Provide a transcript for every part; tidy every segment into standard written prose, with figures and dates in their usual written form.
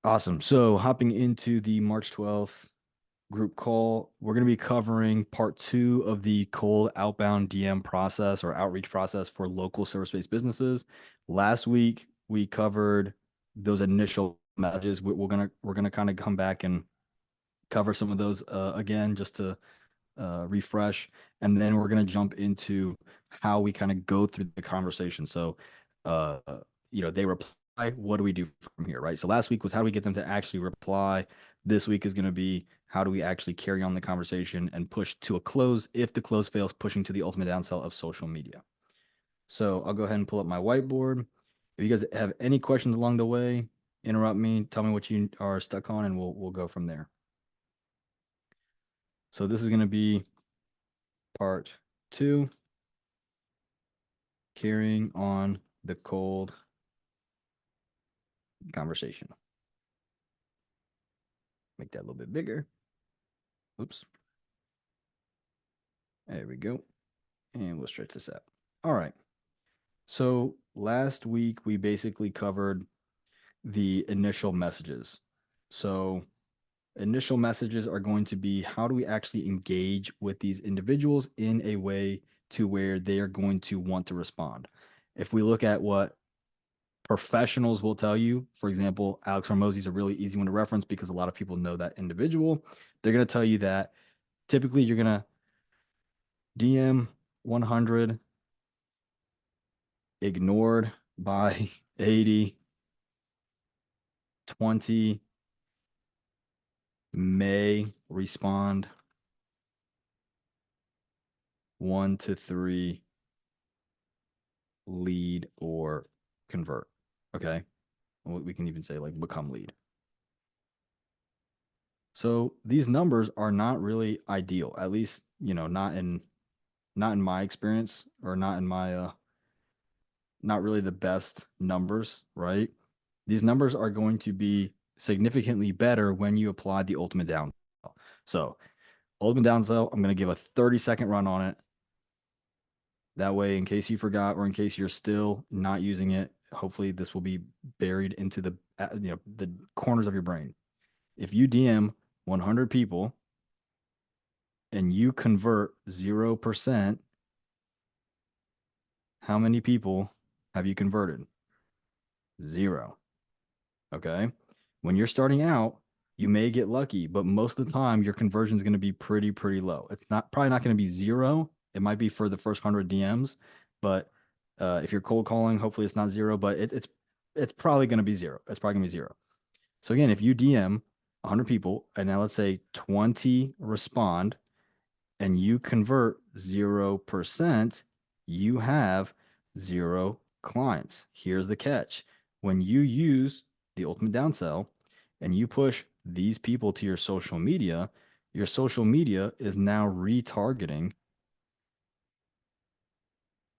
Awesome. So hopping into the March 12th group call, we're going to be covering part two of the cold outbound DM process or outreach process for local service-based businesses. Last week we covered those initial messages. We're gonna kind of come back and cover some of those again just to refresh, and then we're going to jump into how we kind of go through the conversation. So, uh, they reply. What do we do from here, right? So last week was how do we get them to actually reply. This week is going to be how do we actually carry on the conversation and push to a close. If the close fails, pushing to the ultimate downsell of social media. So I'll go ahead and pull up my whiteboard. If you guys have any questions along the way, interrupt me, tell me what you are stuck on, and we'll go from there. So this is going to be part two, carrying on the cold conversation. Make that a little bit bigger. Oops. There we go. And we'll stretch this out. All right. So last week we basically covered the initial messages. So initial messages are going to be how do we actually engage with these individuals in a way to where they are going to want to respond. If we look at what professionals will tell you, for example, Alex Hormozy is a really easy one to reference because a lot of people know that individual. They're going to tell you that typically you're going to DM 100, ignored by 80, 20 may respond, 1 to 3 lead or convert. Okay. We can even say like become lead. So these numbers are not really ideal, at least, not in my experience, or not in my not really the best numbers, right? These numbers are going to be significantly better when you apply the ultimate downsell. So ultimate downsell, I'm going to give a 30-second run on it. That way, in case you forgot or in case you're still not using it, hopefully this will be buried into the corners of your brain. If you DM 100 people and you convert 0%, how many people have you converted? 0. Okay. When you're starting out, you may get lucky, but most of the time your conversion is going to be pretty low. It's probably not going to be 0. It might be for the first 100 DMs, but if you're cold calling, hopefully it's not 0, but it's probably going to be 0. It's probably going to be 0. So again, if you DM 100 people and now let's say 20 respond and you convert 0%, you have 0 clients. Here's the catch. When you use the ultimate downsell and you push these people to your social media is now retargeting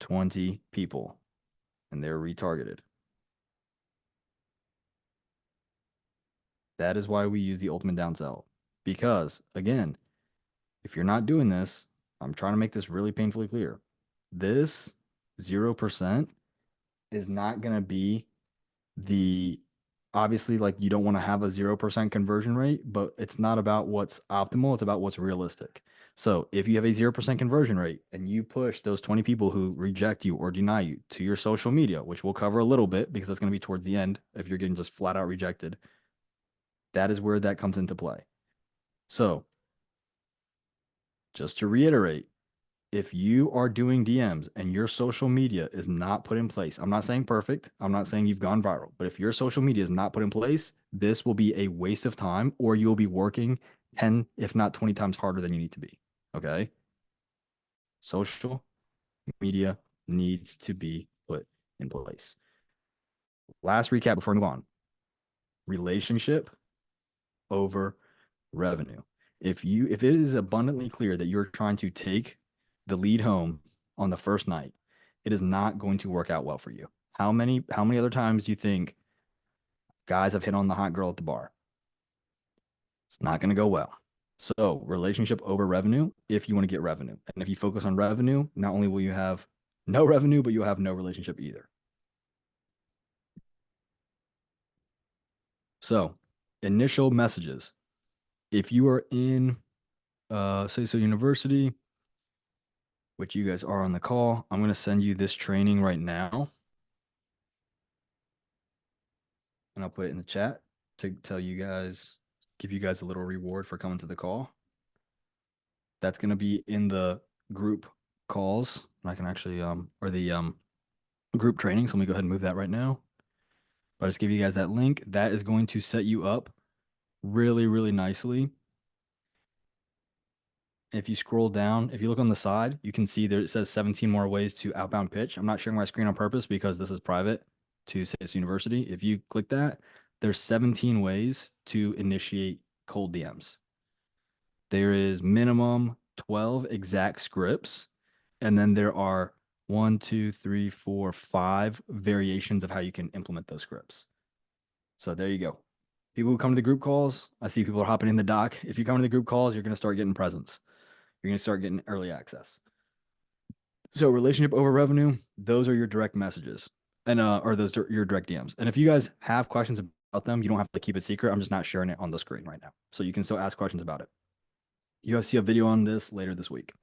20 people and they're retargeted. That is why we use the ultimate downsell. Because again, if you're not doing this, I'm trying to make this really painfully clear. This 0% is not going to be obviously, like, you don't want to have a 0% conversion rate, but it's not about what's optimal. It's about what's realistic. So if you have a 0% conversion rate and you push those 20 people who reject you or deny you to your social media, which we'll cover a little bit because that's going to be towards the end if you're getting just flat out rejected, that is where that comes into play. So just to reiterate, if you are doing DMs and your social media is not put in place, I'm not saying perfect, I'm not saying you've gone viral, but if your social media is not put in place, this will be a waste of time, or you'll be working 10, if not 20 times harder than you need to be. Okay. Social media needs to be put in place. Last recap before we move on. Relationship over revenue. If it is abundantly clear that you're trying to take the lead home on the first night, it is not going to work out well for you. How many other times do you think guys have hit on the hot girl at the bar? It's not going to go well. So relationship over revenue if you want to get revenue. And if you focus on revenue, not only will you have no revenue, but you'll have no relationship either. So initial messages. If you are in say so university, which you guys are on the call, I'm going to send you this training right now. And I'll put it in the chat to tell you guys, give you guys a little reward for coming to the call. That's going to be in the group calls. I can actually, or the group training. So let me go ahead and move that right now. But I'll just give you guys that link. That is going to set you up really, really nicely. If you scroll down, if you look on the side, you can see there it says 17 more ways to outbound pitch. I'm not sharing my screen on purpose because this is private to say it's university. If you click that, there's 17 ways to initiate cold DMs. There is minimum 12 exact scripts, and then there are 1, 2, 3, 4, 5 variations of how you can implement those scripts. So there you go. People who come to the group calls, I see people are hopping in the dock. If you come to the group calls, you're going to start getting presents. You're going to start getting early access. So relationship over revenue, those are your direct messages and or those are your direct DMs. And if you guys have questions about them, you don't have to keep it secret. I'm just not sharing it on the screen right now. So you can still ask questions about it. You guys see a video on this later this week.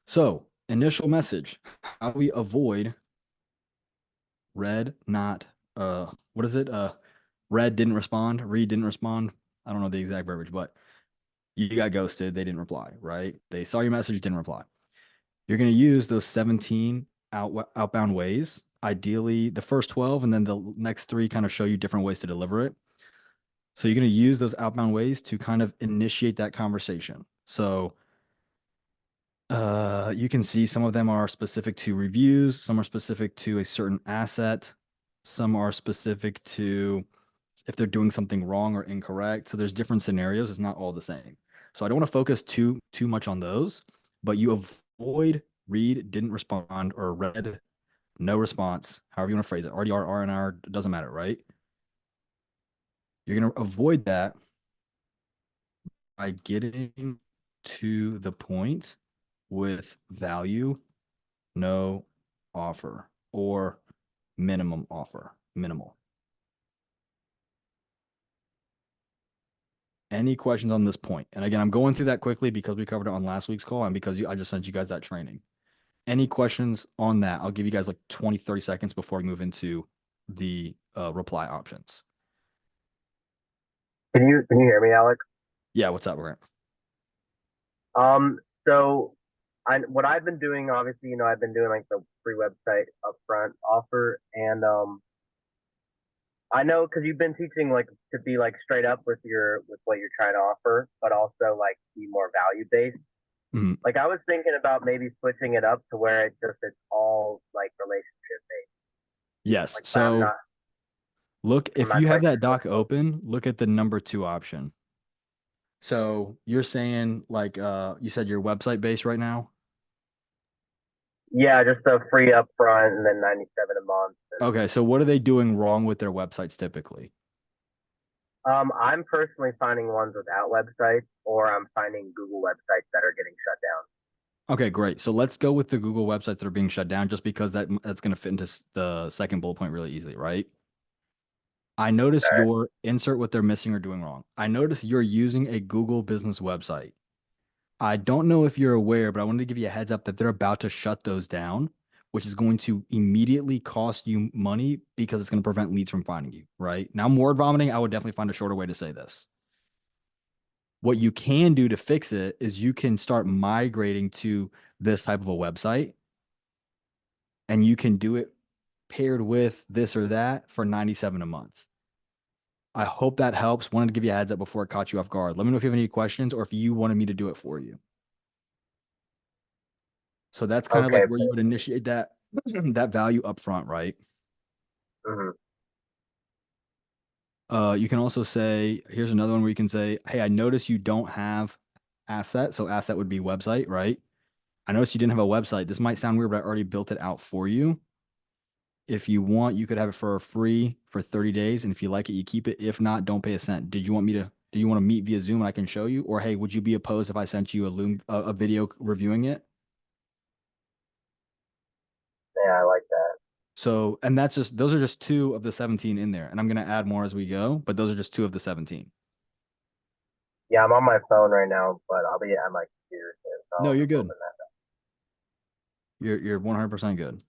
So initial message, how do we avoid read not, what is it? Read didn't respond, read didn't respond. I don't know the exact verbiage, but you got ghosted. They didn't reply, right? They saw your message, didn't reply. You're going to use those 17 outbound ways, ideally the first 12, and then the next 3 kind of show you different ways to deliver it. So you're going to use those outbound ways to kind of initiate that conversation. So you can see some of them are specific to reviews, some are specific to a certain asset, some are specific to if they're doing something wrong or incorrect. So there's different scenarios. It's not all the same. So I don't want to focus too much on those, but you avoid read, didn't respond, or read, no response, however you want to phrase it. RDR, RNR, doesn't matter, right? You're going to avoid that by getting to the point with value, no offer, or minimum offer, minimal. Any questions on this point? And again, I'm going through that quickly because we covered it on last week's call and because I just sent you guys that training. Any questions on that? I'll give you guys like 20, 30 seconds before we move into the reply options. Can you hear me, Alec? Yeah, what's up, Grant? So what I've been doing, obviously, I've been doing like the free website upfront offer, and I know because you've been teaching like to be like straight up with what you're trying to offer, but also like be more value based. Mm-hmm. Like I was thinking about maybe switching it up to where it's all like relationship based. Yes. Like, but I'm So not. look, I'm if not you have quite that sure. doc open, look at the number 2 option. So you're saying like you said you're website based right now? Yeah, just a free upfront and then 97 a month. And Okay, so what are they doing wrong with their websites typically? I'm personally finding ones without websites, or I'm finding Google websites that are getting shut down. Okay, great. So let's go with the Google websites that are being shut down just because that's going to fit into the second bullet point really easily, right? I notice Okay. your insert what they're missing or doing wrong. I notice you're using a Google business website. I don't know if you're aware, but I wanted to give you a heads up that they're about to shut those down, which is going to immediately cost you money because it's going to prevent leads from finding you, right? Now, more vomiting, I would definitely find a shorter way to say this. What you can do to fix it is you can start migrating to this type of a website and you can do it paired with this or that for 97 a month. I hope that helps. Wanted to give you a heads up before it caught you off guard. Let me know if you have any questions or if you wanted me to do it for you. So that's kind of like Okay. where you would initiate that that value up front, right? Mm-hmm. You can also say, here's another one where you can say, hey, I notice you don't have asset. So asset would be website, right? I noticed you didn't have a website. This might sound weird, but I already built it out for you. If you want, you could have it for free for 30 days. And if you like it, you keep it. If not, don't pay a cent. Do you want to meet via Zoom and I can show you? Or hey, would you be opposed if I sent you a video reviewing it? Yeah, I like that. So, and that's just those are just two of the 17 in there. And I'm gonna add more as we go, but those are just two of the 17. Yeah, I'm on my phone right now, but I'll be at my computer soon, so No, I'll you're just good. open that. You're 100% good.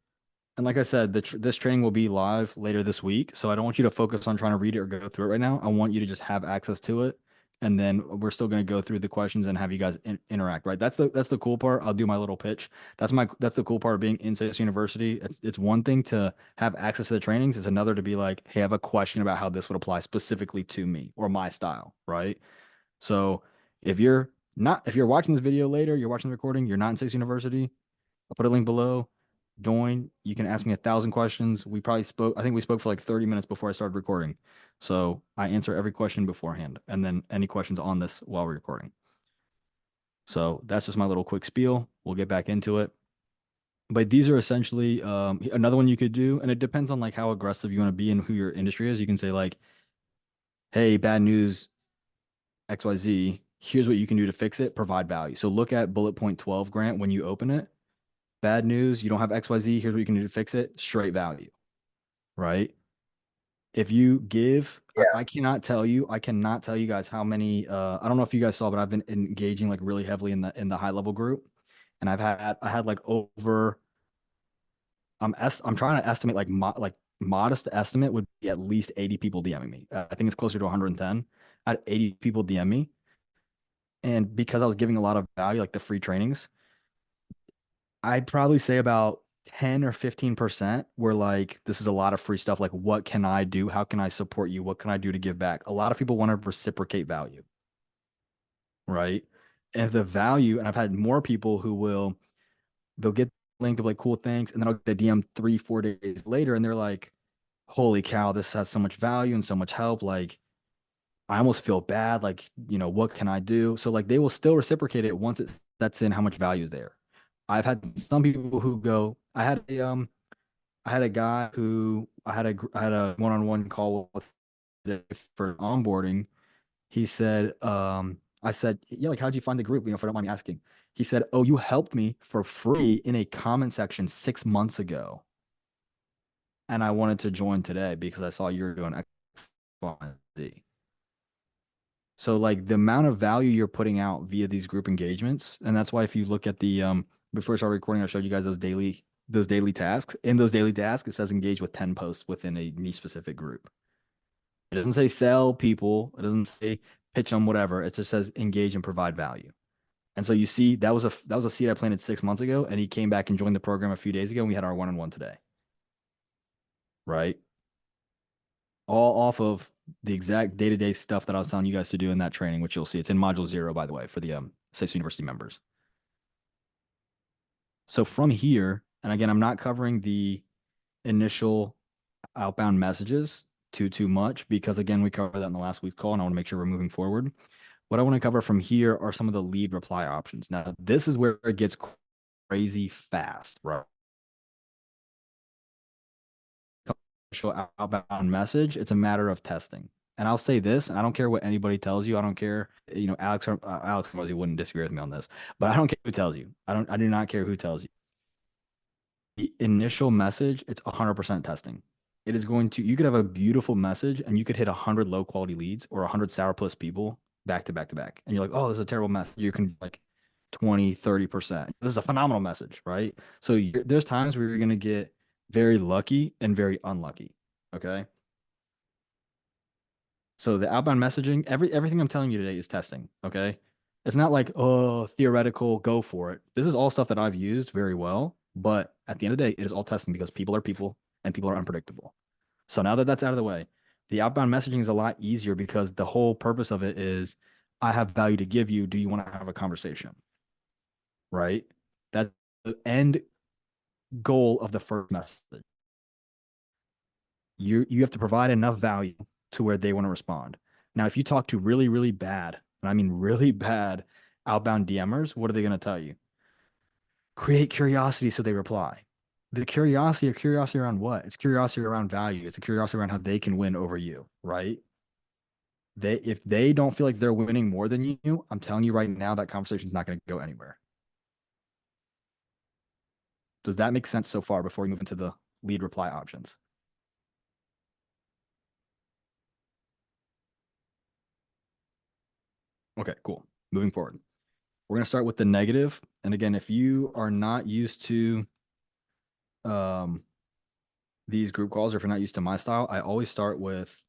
And like I said, this training will be live later this week, so I don't want you to focus on trying to read it or go through it right now. I want you to just have access to it, and then we're still going to go through the questions and have you guys interact. Right? That's the cool part. I'll do my little pitch. That's the cool part of being in Sales University. It's one thing to have access to the trainings. It's another to be like, hey, I have a question about how this would apply specifically to me or my style. Right? So if you're watching this video later, you're watching the recording, you're not in Sales University. I'll put a link below. Join. You can ask me 1,000 questions. I think we spoke for like 30 minutes before I started recording. So I answer every question beforehand and then any questions on this while we're recording. So that's just my little quick spiel. We'll get back into it. But these are essentially another one you could do, and it depends on like how aggressive you want to be and who your industry is. You can say like, hey, bad news, XYZ. Here's what you can do to fix it, provide value. So look at bullet point 12 grant when you open it. Bad news, you don't have XYZ. Here's what you can do to fix it. Straight value, right? If you give, Yeah, I cannot tell you guys how many, I don't know if you guys saw, but I've been engaging like really heavily in the high level group. And I had like over, I'm trying to estimate like modest estimate would be at least 80 people DMing me. I think it's closer to 110. I had 80 people DM me. And because I was giving a lot of value, like the free trainings, I'd probably say about 10 or 15% were like, this is a lot of free stuff. Like, what can I do? How can I support you? What can I do to give back? A lot of people want to reciprocate value, right? And the value, and I've had more people who they'll get linked to like cool things, and then I'll get a DM 3, 4 days later, and they're like, holy cow, this has so much value and so much help. Like, I almost feel bad. Like, what can I do? So, like, they will still reciprocate it once it sets in how much value is there. I've had some people who go, I had a guy who I had a one-on-one call with for onboarding. He said, I said, yeah, like how'd you find the group? If I don't mind me asking. He said, oh, you helped me for free in a comment section 6 months ago. And I wanted to join today because I saw you're doing X, Y, and Z. So like the amount of value you're putting out via these group engagements, and that's why if you look at the before I started recording, I showed you guys those daily tasks. In those daily tasks, it says engage with 10 posts within a niche specific group. It doesn't say sell people, it doesn't say pitch them, whatever. It just says engage and provide value. And so you see, that was a seed I planted 6 months ago, and he came back and joined the program a few days ago, and we had our one-on-one today. Right? All off of the exact day-to-day stuff that I was telling you guys to do in that training, which you'll see. It's in module 0, by the way, for the Six University members. So from here, and again, I'm not covering the initial outbound messages too much because again, we covered that in the last week's call, and I want to make sure we're moving forward. What I want to cover from here are some of the lead reply options. Now, this is where it gets crazy fast, right? Outbound message, it's a matter of testing. And I'll say this, and I don't care what anybody tells you. I don't care, Alex Rosie wouldn't disagree with me on this, but I don't care who tells you. I do not care who tells you. The initial message, it's 100% testing. You could have a beautiful message and you could hit 100 low quality leads or 100 sourpuss people back to back to back. And you're like, oh, this is a terrible message. You can like 20, 30%. This is a phenomenal message, right? So there's times where you're going to get very lucky and very unlucky. Okay. So the outbound messaging, everything I'm telling you today is testing. Okay. It's not like, oh, theoretical, go for it. This is all stuff that I've used very well. But at the end of the day, it is all testing because people are people and people are unpredictable. So now that that's out of the way, the outbound messaging is a lot easier because the whole purpose of it is I have value to give you. Do you want to have a conversation? Right? That's the end goal of the first message. You have to provide enough value to where they want to respond. Now, if you talk to really, really bad, and I mean really bad outbound DMers, what are they going to tell you? Create curiosity so they reply. The curiosity around what? It's curiosity around value. It's a curiosity around how they can win over you, right? If they don't feel like they're winning more than you, I'm telling you right now that conversation is not going to go anywhere. Does that make sense so far before we move into the lead reply options. Okay, cool. Moving forward. We're going to start with the negative. And again, if you are not used to um, these group calls, or if you're not used to my style, I always start with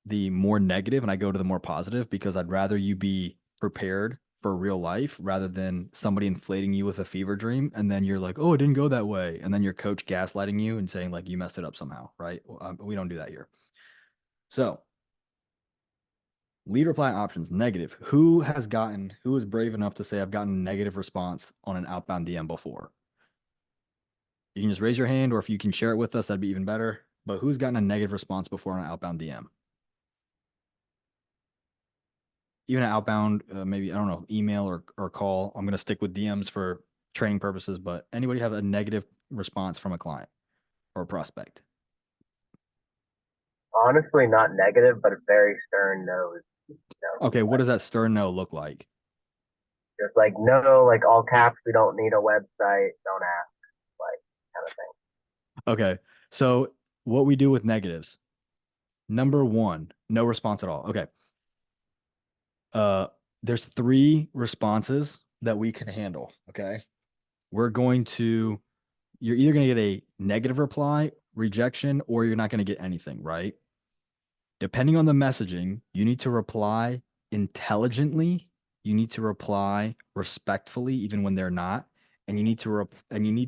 the more negative and I go to the more positive because I'd rather you be prepared for real life rather than somebody inflating you with a fever dream and then you're like, oh, it didn't go that way. And then your coach gaslighting you and saying like you messed it up somehow, right? We don't do that here. So lead reply options, negative. Who is brave enough to say I've gotten a negative response on an outbound DM before? You can just raise your hand, or if you can share it with us, that'd be even better. But who's gotten a negative response before on an outbound DM? Even an outbound, maybe, I don't know, email or call. I'm going to stick with DMs for training purposes, but anybody have a negative response from a client or a prospect? Honestly, not negative, but a very stern no. Okay, what Like does that stern no look like? just like no, like all caps. We don't need a website. Don't ask, like kind of thing. Okay, so what we do with negatives, number one, no response at all. Okay. Uh, there's three responses that we can handle. Okay. We're going to, you're either going to get a negative reply, rejection, or you're not going to get anything, right? Depending on the messaging, you need to reply intelligently, you need to reply respectfully, even when they're not. And you need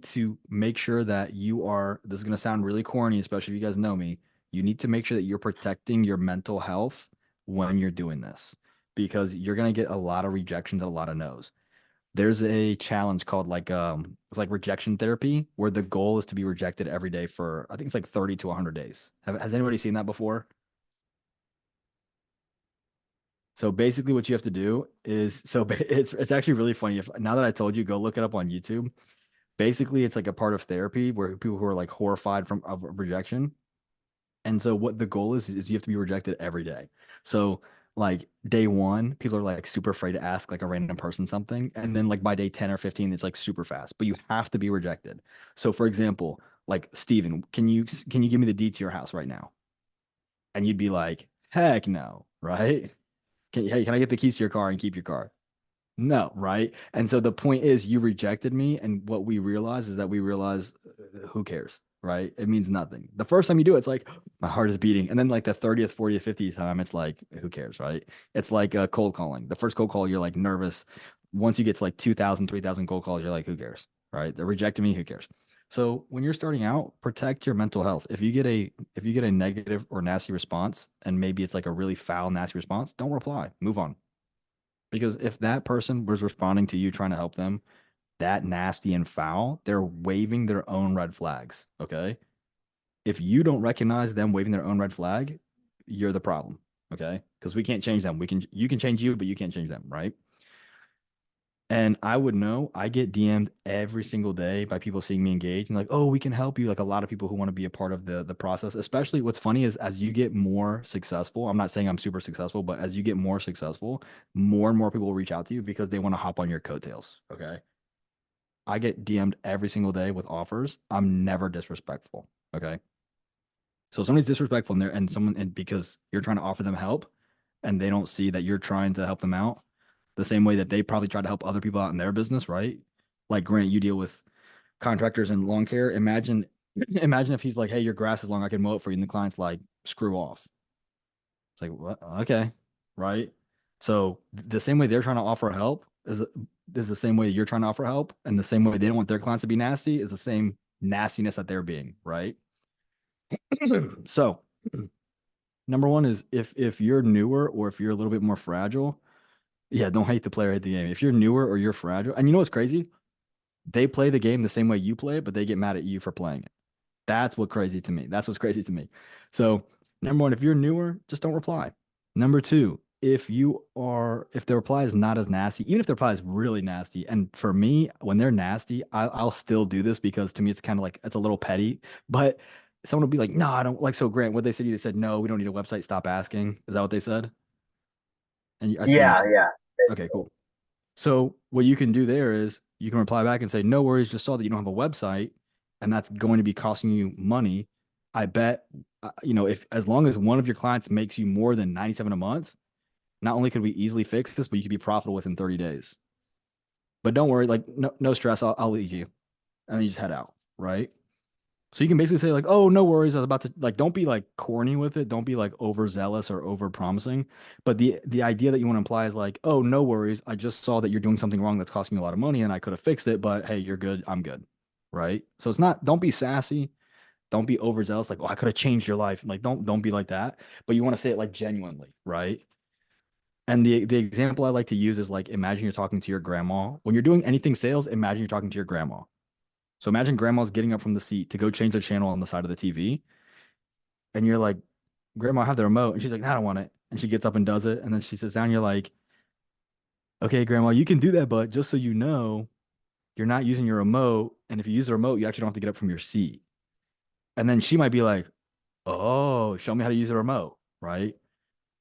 to make sure that you are, this is going to sound really corny, especially if you guys know me. You need to make sure that you're protecting your mental health when you're doing this because you're going to get a lot of rejections and a lot of no's. There's a challenge called it's like rejection therapy where the goal is to be rejected every day for I think it's like 30 to 100 days. Has anybody seen that before? So basically what you have to do is it's actually really funny. If now that I told you, go look it up on YouTube. Basically, it's like a part of therapy where people who are like horrified from of rejection. And so what the goal is you have to be rejected every day. So like day one, people are like super afraid to ask like a random person something. And then like by day 10 or 15, it's like super fast, but you have to be rejected. So for example, like Steven, can you give me the deed to your house right now? And you'd be like, heck no, right? Hey, can I get the keys to your car and keep your car? No, right? And so the point is, you rejected me, and what we realize is that we realize who cares, right? It means nothing. The first time you do it, it's like my heart is beating, and then like the 30th, 40th, 50th time, it's like who cares, right? It's like cold calling. The first cold call, you're like nervous. Once you get to like 2,000, 3,000 cold calls, you're like, who cares, right? They're rejecting me, who cares? So when you're starting out, protect your mental health. If you get a negative or nasty response, and maybe it's like a really foul, nasty response, don't reply. Move on. Because if that person was responding to you trying to help them that nasty and foul, they're waving their own red flags. Okay. If you don't recognize them waving their own red flag, you're the problem. Okay. Because we can't change them. You can change you, but you can't change them. Right. And I would know I get DM'd every single day by people seeing me engage and like, oh, we can help you. Like a lot of people who want to be a part of the process. Especially what's funny is as you get more successful, I'm not saying I'm super successful, but as you get more successful, more and more people will reach out to you because they want to hop on your coattails. Okay. I get DM'd every single day with offers. I'm never disrespectful. Okay. So if somebody's disrespectful and because you're trying to offer them help and they don't see that you're trying to help them out the same way that they probably try to help other people out in their business, right? Like Grant, you deal with contractors and lawn care. Imagine if he's like, hey, your grass is long, I can mow it for you. And the client's like, screw off. It's like, what? Okay. Right. So the same way they're trying to offer help is the same way you're trying to offer help. And the same way they don't want their clients to be nasty is the same nastiness that they're being, right? So number one is if you're newer or if you're a little bit more fragile, yeah, don't hate the player, hate the game. If you're newer or you're fragile, and you know what's crazy? They play the game the same way you play it, but they get mad at you for playing it. That's what crazy to me. That's what's crazy to me. So, number one, if you're newer, just don't reply. Number two, if the reply is not as nasty, even if the reply is really nasty, and for me, when they're nasty, I'll still do this because to me, it's kind of like it's a little petty. But someone will be like, no, I don't like. So, Grant, what they said, they said, no, we don't need a website. Stop asking. Is that what they said? And I see you Yeah, nodding. yeah. Okay, cool. So what you can do there is you can reply back and say, no worries, just saw that you don't have a website. and that's going to be costing you money. I bet, if as long as one of your clients makes you more than 97 a month, not only could we easily fix this, but you could be profitable within 30 days. But don't worry, like no stress. I'll leave you, and then you just head out, right? So you can basically say like, "Oh, no worries. I was about to like." Don't be like corny with it. Don't be like overzealous or over promising. But the idea that you want to imply is like, "Oh, no worries. I just saw that you're doing something wrong that's costing you a lot of money, and I could have fixed it. But hey, you're good. I'm good." Right? So it's not. Don't be sassy. Don't be overzealous. Like, "Oh, I could have changed your life." Like, don't be like that. But you want to say it like genuinely, right? And the example I like to use is like, imagine you're talking to your grandma. When you're doing anything sales, imagine you're talking to your grandma. So imagine grandma's getting up from the seat to go change the channel on the side of the TV. And you're like, Grandma, I have the remote. And she's like, "No, I don't want it." And she gets up and does it. And then she sits down. You're like, "Okay, Grandma, you can do that. But just so you know, you're not using your remote. And if you use the remote, you actually don't have to get up from your seat." And then she might be like, "Oh, show me how to use the remote." Right.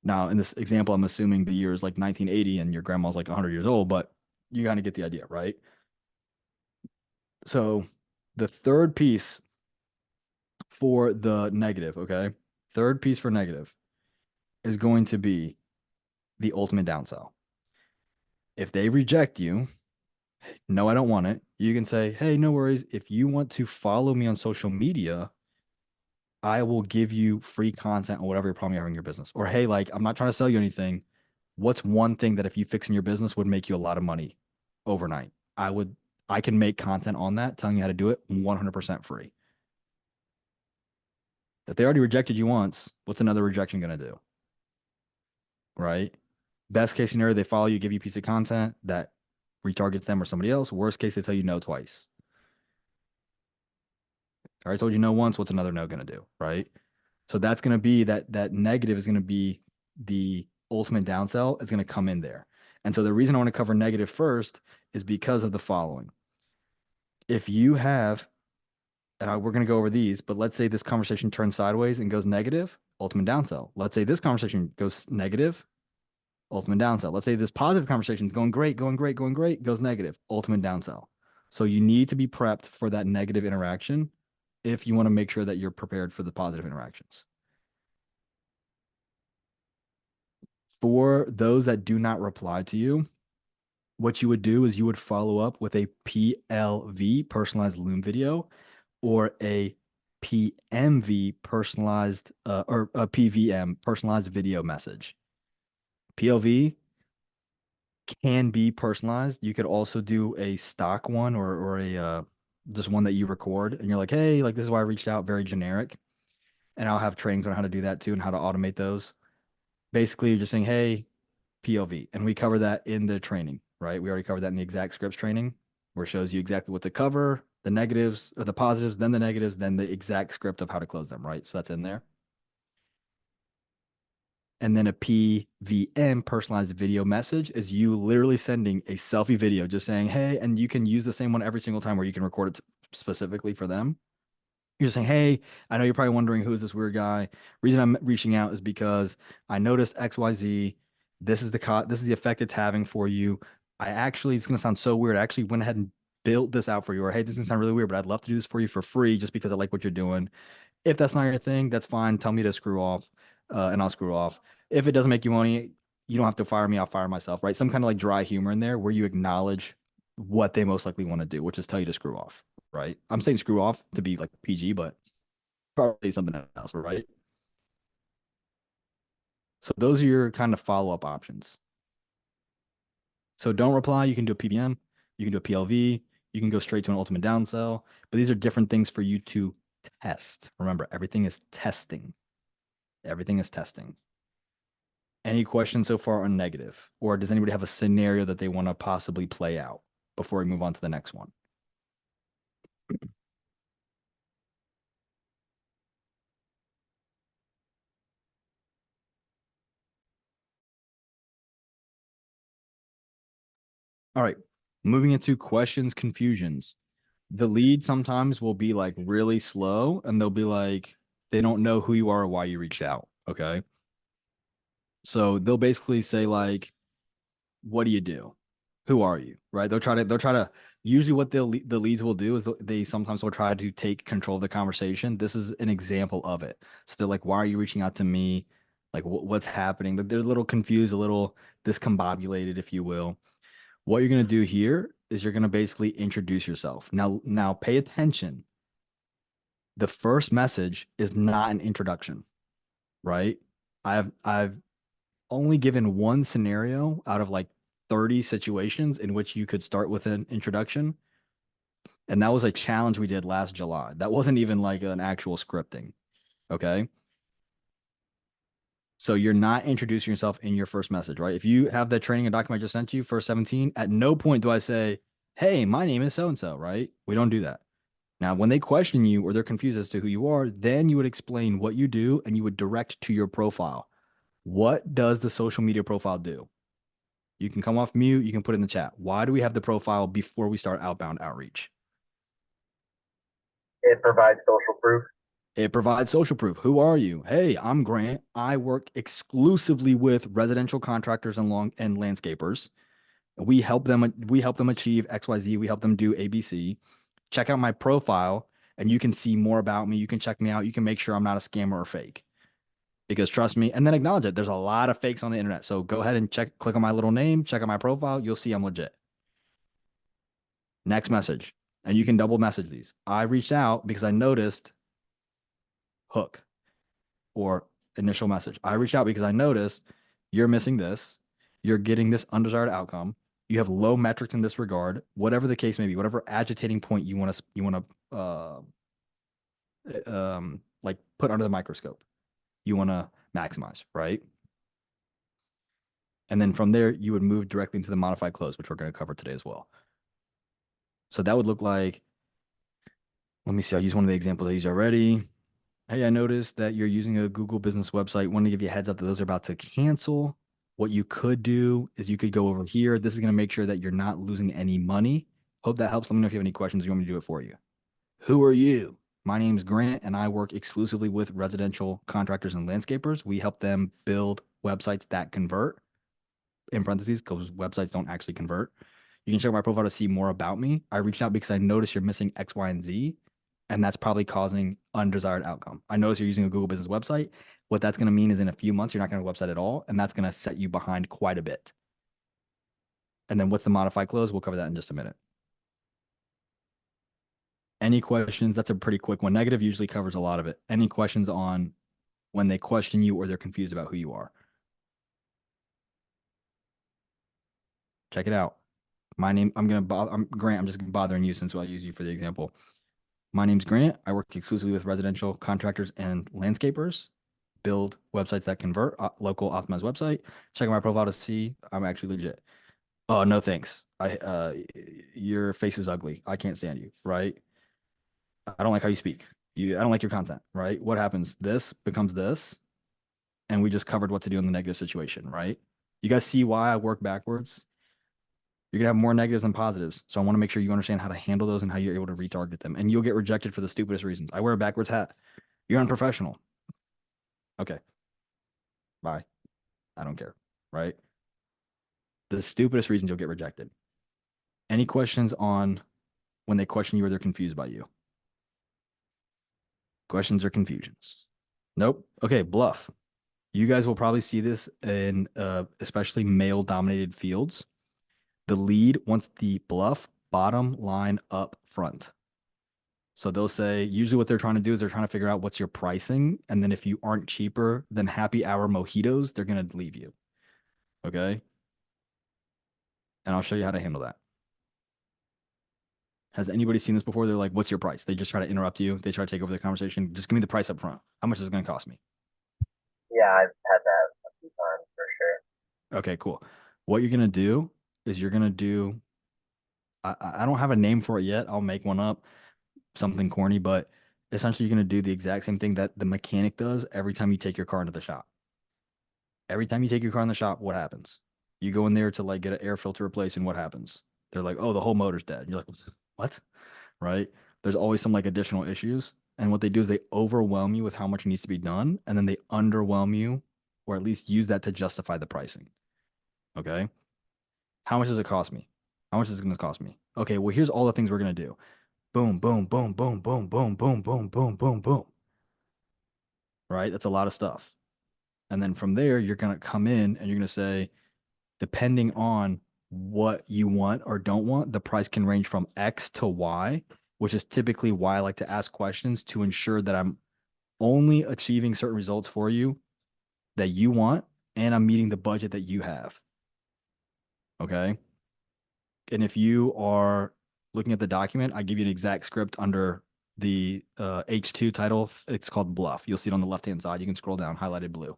Now, in this example, I'm assuming the year is like 1980 and your grandma's like 100 years old, but you kind of get the idea, right? So the third piece for the negative, okay? Third piece for negative is going to be the ultimate downsell. If they reject you, no, I don't want it. You can say, "Hey, no worries. If you want to follow me on social media, I will give you free content on whatever problem you're having in your business." Or, "Hey, like, I'm not trying to sell you anything. What's one thing that if you fix in your business would make you a lot of money overnight? I would, I can make content on that telling you how to do it 100% free." If they already rejected you once, what's another rejection going to do? Right? Best case scenario, they follow you, give you a piece of content that retargets them or somebody else. Worst case, they tell you no twice. I already told you no once. What's another no going to do? Right? So that's going to be that negative is going to be the ultimate downsell. It's going to come in there. And so the reason I want to cover negative first is because of the following. If you have, and we're going to go over these, but let's say this conversation turns sideways and goes negative, ultimate downsell. Let's say this conversation goes negative, ultimate downsell. Let's say this positive conversation is going great, going great, going great, goes negative, ultimate downsell. So you need to be prepped for that negative interaction if you want to make sure that you're prepared for the positive interactions. For those that do not reply to you, what you would do is you would follow up with a PLV, personalized Loom video, or a PMV, personalized or a PVM, personalized video message. PLV can be personalized. You could also do a stock one or a just one that you record and you're like, "Hey, like this is why I reached out," very generic. And I'll have trainings on how to do that too and how to automate those. Basically, you're just saying, "Hey, POV." And we cover that in the training, right? We already covered that in the exact scripts training where it shows you exactly what to cover, the negatives or the positives, then the negatives, then the exact script of how to close them, right? So that's in there. And then a PVM, personalized video message, is you literally sending a selfie video just saying, "Hey," and you can use the same one every single time where you can record it specifically for them. You're saying, "Hey, I know you're probably wondering who is this weird guy. Reason I'm reaching out is because I noticed XYZ. This is the effect it's having for you. I actually, it's gonna sound so weird. I actually went ahead and built this out for you. Or hey, this is gonna sound really weird, but I'd love to do this for you for free just because I like what you're doing. If that's not your thing, that's fine. Tell me to screw off, and I'll screw off. If it doesn't make you money, you don't have to fire me. I'll fire myself, right? Some kind of like dry humor in there where you acknowledge what they most likely want to do, which is tell you to screw off, right? I'm saying screw off to be like PG, but probably something else, right? So those are your kind of follow-up options. So don't reply. You can do a PBM, you can do a PLV, you can go straight to an ultimate downsell, but these are different things for you to test. Remember, everything is testing. Everything is testing. Any questions so far on negative? Or does anybody have a scenario that they want to possibly play out before we move on to the next one? All right. Moving into questions, confusions. The lead sometimes will be like really slow and they'll be like, they don't know who you are or why you reached out. Okay. So they'll basically say, like, "What do you do?" Who are you? Right? They'll try to usually what the leads will do is they sometimes will try to take control of the conversation. This is an example of it. So they're like, why are you reaching out to me? Like what's happening? They're a little confused, a little discombobulated, if you will. What you're gonna do here is you're gonna basically introduce yourself. Now pay attention. The first message is not an introduction, right? I've only given one scenario out of like 30 situations in which you could start with an introduction. And that was a challenge we did last July. That wasn't even like an actual scripting. Okay. So you're not introducing yourself in your first message, right? If you have that training and document I just sent you, first 17, at no point do I say, hey, my name is so and so, right? We don't do that. Now, when they question you or they're confused as to who you are, then you would explain what you do and you would direct to your profile. What does the social media profile do? You can come off mute. You can put it in the chat. Why do we have the profile before we start outbound outreach? It provides social proof. It provides social proof. Who are you? Hey, I'm Grant. I work exclusively with residential contractors and landscapers. We help them achieve XYZ. We help them do ABC. Check out my profile and you can see more about me. You can check me out. You can make sure I'm not a scammer or fake. Because trust me, and then acknowledge it. There's a lot of fakes on the internet. So go ahead and click on my little name, check out my profile. You'll see I'm legit. Next message. And you can double message these. I reached out because I noticed hook or initial message. I reached out because I noticed you're missing this. You're getting this undesired outcome. You have low metrics in this regard, whatever the case may be, whatever agitating point you want to like put under the microscope. You want to maximize, right? And then from there, you would move directly into the modified close, which we're going to cover today as well. So that would look like, let me see, I'll use one of the examples I used already. Hey, I noticed that you're using a Google business website. Want to give you a heads up that those are about to cancel. What you could do is you could go over here. This is going to make sure that you're not losing any money. Hope that helps. Let me know if you have any questions. You want me to do it for you. Who are you? My name is Grant, and I work exclusively with residential contractors and landscapers. We help them build websites that convert, in parentheses, because websites don't actually convert. You can check my profile to see more about me. I reached out because I noticed you're missing X, Y, and Z, and that's probably causing undesired outcome. I noticed you're using a Google business website. What that's going to mean is in a few months, you're not going to have a website at all, and that's going to set you behind quite a bit. And then what's the modified close? We'll cover that in just a minute. Any questions? That's a pretty quick one. Negative usually covers a lot of it. Any questions on when they question you or they're confused about who you are? Check it out. My name, I'm Grant. I'm just bothering you since I'll use you for the example. My name's Grant. I work exclusively with residential contractors and landscapers, build websites that convert, local optimized website. Check out my profile to see I'm actually legit. Oh, no thanks. Your face is ugly. I can't stand you, right? I don't like how you speak. I don't like your content, right? What happens? This becomes this, and we just covered what to do in the negative situation, right? You guys see why I work backwards? You're gonna have more negatives than positives. So I want to make sure you understand how to handle those and how you're able to retarget them. And you'll get rejected for the stupidest reasons. I wear a backwards hat. You're unprofessional. Okay, bye. I don't care, right? The stupidest reasons you'll get rejected. Any questions on when they question you or they're confused by you? Questions or confusions? Nope. Okay, bluff. You guys will probably see this in especially male dominated fields. The lead wants the bluff bottom line up front. So they'll say, usually what they're trying to do is they're trying to figure out what's your pricing. And then if you aren't cheaper than happy hour mojitos, they're going to leave you. Okay. And I'll show you how to handle that. Has anybody seen this before? They're like, what's your price? They just try to interrupt you. They try to take over the conversation. Just give me the price up front. How much is it going to cost me? Yeah, I've had that a few times for sure. Okay, cool. What you're going to do is you're going to do, I don't have a name for it yet. I'll make one up, something corny, but essentially you're going to do the exact same thing that the mechanic does every time you take your car into the shop. Every time you take your car in the shop, what happens? You go in there to like get an air filter replaced, and what happens? They're like, oh, the whole motor's dead. And you're like, what? Right? There's always some like additional issues. And what they do is they overwhelm you with how much needs to be done, and then they underwhelm you, or at least use that to justify the pricing. Okay. How much does it cost me? How much is it going to cost me? Okay, well, here's all the things we're going to do. Boom, boom, boom, boom, boom, boom, boom, boom, boom, boom, boom. Right? That's a lot of stuff. And then from there, you're going to come in and you're going to say, depending on what you want or don't want, the price can range from X to Y, which is typically why I like to ask questions to ensure that I'm only achieving certain results for you that you want and I'm meeting the budget that you have. Okay. And if you are looking at the document, I give you an exact script under the H2 title. It's called Bluff. You'll see it on the left hand side. You can scroll down, highlighted blue.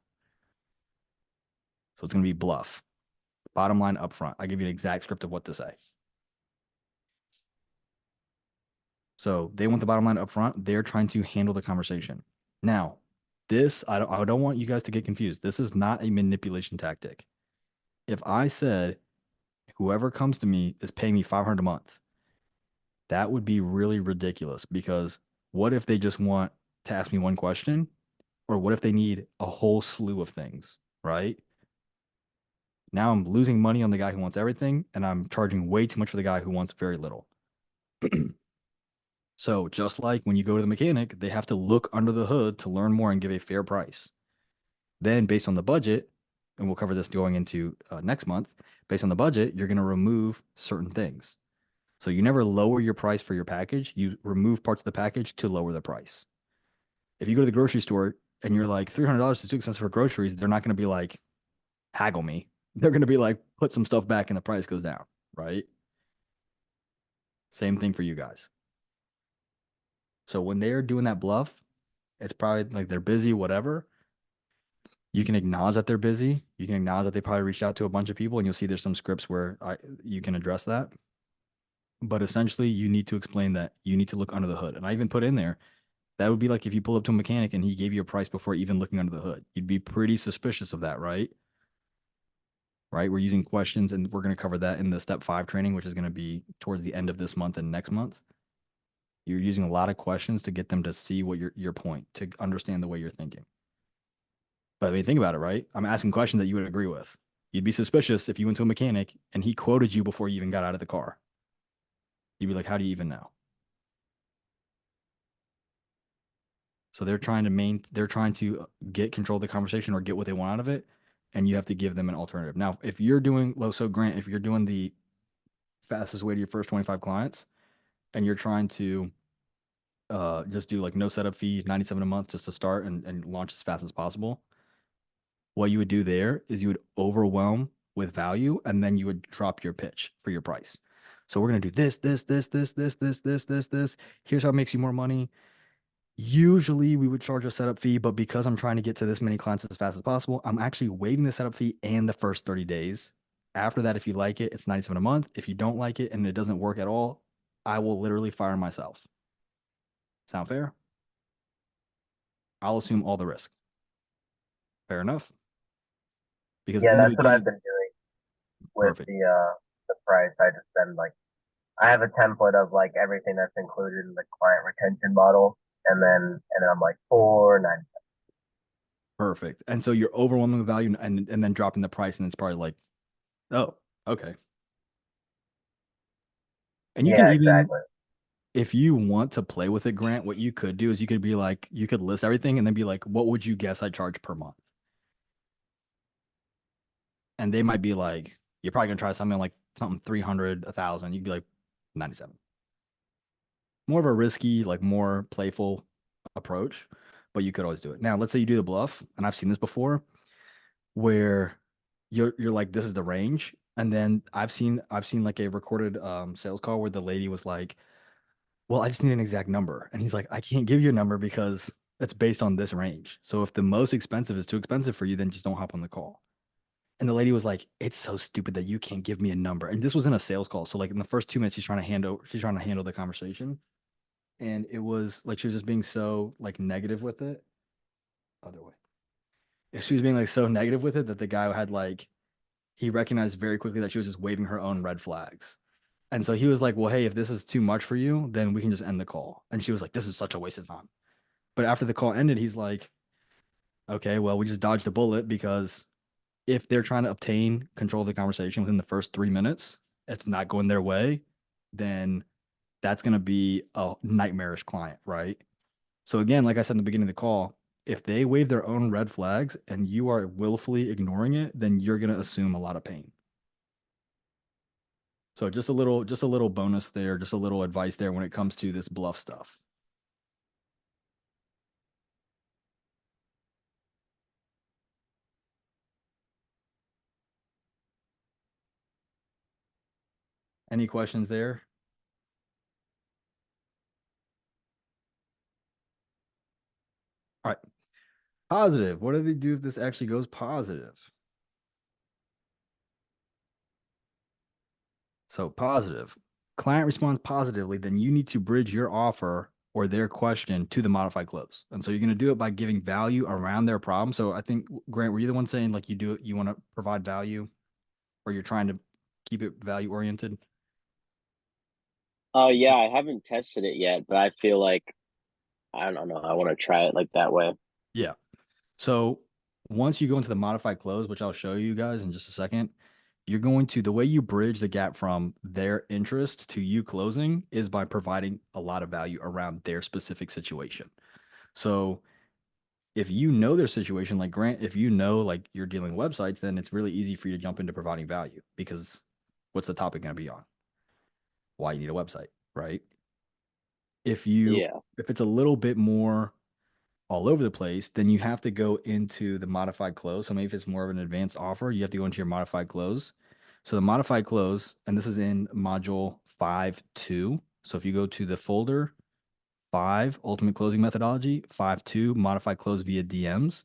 So it's going to be Bluff. Bottom line up front. I give you an exact script of what to say. So they want the bottom line up front. They're trying to handle the conversation. Now, I don't want you guys to get confused. This is not a manipulation tactic. If I said whoever comes to me is paying me 500 a month, that would be really ridiculous because what if they just want to ask me one question? Or what if they need a whole slew of things, right? Now I'm losing money on the guy who wants everything, and I'm charging way too much for the guy who wants very little. So just like when you go to the mechanic, they have to look under the hood to learn more and give a fair price. Then, based on the budget, and we'll cover this going into next month, based on the budget, you're going to remove certain things. So you never lower your price for your package. You remove parts of the package to lower the price. If you go to the grocery store and you're like, $300 is too expensive for groceries, they're not going to be like, haggle me. They're going to be like, put some stuff back and the price goes down, right? Same thing for you guys. So when they're doing that bluff, it's probably like they're busy, whatever. You can acknowledge that they're busy. You can acknowledge that they probably reached out to a bunch of people, and you'll see there's some scripts where you can address that. But essentially, you need to explain that you need to look under the hood. And I even put in there that would be like if you pull up to a mechanic and he gave you a price before even looking under the hood. You'd be pretty suspicious of that, right? Right? We're using questions, and we're going to cover that in the step 5 training, which is going to be towards the end of this month and next month. You're using a lot of questions to get them to see what your point, to understand the way you're thinking. But I mean, think about it, right? I'm asking questions that you would agree with. You'd be suspicious if you went to a mechanic and he quoted you before you even got out of the car. You'd be like, how do you even know? So they're trying to get control of the conversation or get what they want out of it, and you have to give them an alternative. Now, if you're doing so Grant, if you're doing the fastest way to your first 25 clients and you're trying to just do like no setup fee, 97 a month just to start and launch as fast as possible, what you would do there is you would overwhelm with value and then you would drop your pitch for your price. So we're going to do this, this, this, this, this, this, this, this, this. Here's how it makes you more money. Usually we would charge a setup fee, but because I'm trying to get to this many clients as fast as possible, I'm actually waiving the setup fee and the first 30 days. After that, if you like it, it's 97 a month. If you don't like it and it doesn't work at all, I will literally fire myself. Sound fair? I'll assume all the risk. Fair enough? Because Yeah, in the that's what I've beginning, been doing with perfect. the price. I just send like I have a template of like everything that's included in the client retention model, and then I'm like 4.9. Perfect. And so you're overwhelming the value and then dropping the price, and it's probably like, oh, okay. And you can Yeah, even, exactly. if you want to play with it, Grant, what you could do is you could be like, you could list everything and then be like, what would you guess I charge per month? And they might be like, you're probably gonna try something like something 300, 1,000. You'd be like 97. More of a risky, like more playful approach, but you could always do it. Now, let's say you do the bluff, and I've seen this before where you're like, this is the range. And then I've seen like a recorded sales call where the lady was like, well, I just need an exact number. And he's like, I can't give you a number because it's based on this range. So if the most expensive is too expensive for you, then just don't hop on the call. And the lady was like, it's so stupid that you can't give me a number. And this was in a sales call. So like in the first 2 minutes, she's trying to handle the conversation. And it was like she was just being so like negative with it. Other way. If she was being like so negative with it that the guy had like he recognized very quickly that she was just waving her own red flags. And so he was like, well, hey, if this is too much for you, then we can just end the call. And she was like, this is such a waste of time. But after the call ended, he's like, okay, well, we just dodged a bullet because if they're trying to obtain control of the conversation within the first 3 minutes, it's not going their way, then that's going to be a nightmarish client, right? So again, like I said in the beginning of the call, if they wave their own red flags and you are willfully ignoring it, then you're going to assume a lot of pain. So just a little bonus there, just a little advice there when it comes to this bluff stuff. Any questions there? All right. Positive. What do they do if this actually goes positive? So positive. Client responds positively, then you need to bridge your offer or their question to the modified close. And so you're going to do it by giving value around their problem. So I think, Grant, were you the one saying like you do it, you want to provide value or you're trying to keep it value oriented? Yeah, I haven't tested it yet, but I feel like I don't know. I want to try it like that way. Yeah. So once you go into the modified close, which I'll show you guys in just a second, you're going to, the way you bridge the gap from their interest to you closing is by providing a lot of value around their specific situation. So if you know their situation, like Grant, if you know like you're dealing with websites, then it's really easy for you to jump into providing value because what's the topic going to be on? Why you need a website, right? If you, Yeah. if it's a little bit more all over the place, then you have to go into the modified close. So maybe if it's more of an advanced offer, you have to go into your modified close. So the modified close, and this is in module 5.2. So if you go to the folder 5, ultimate closing methodology, 5.2, modified close via DMs,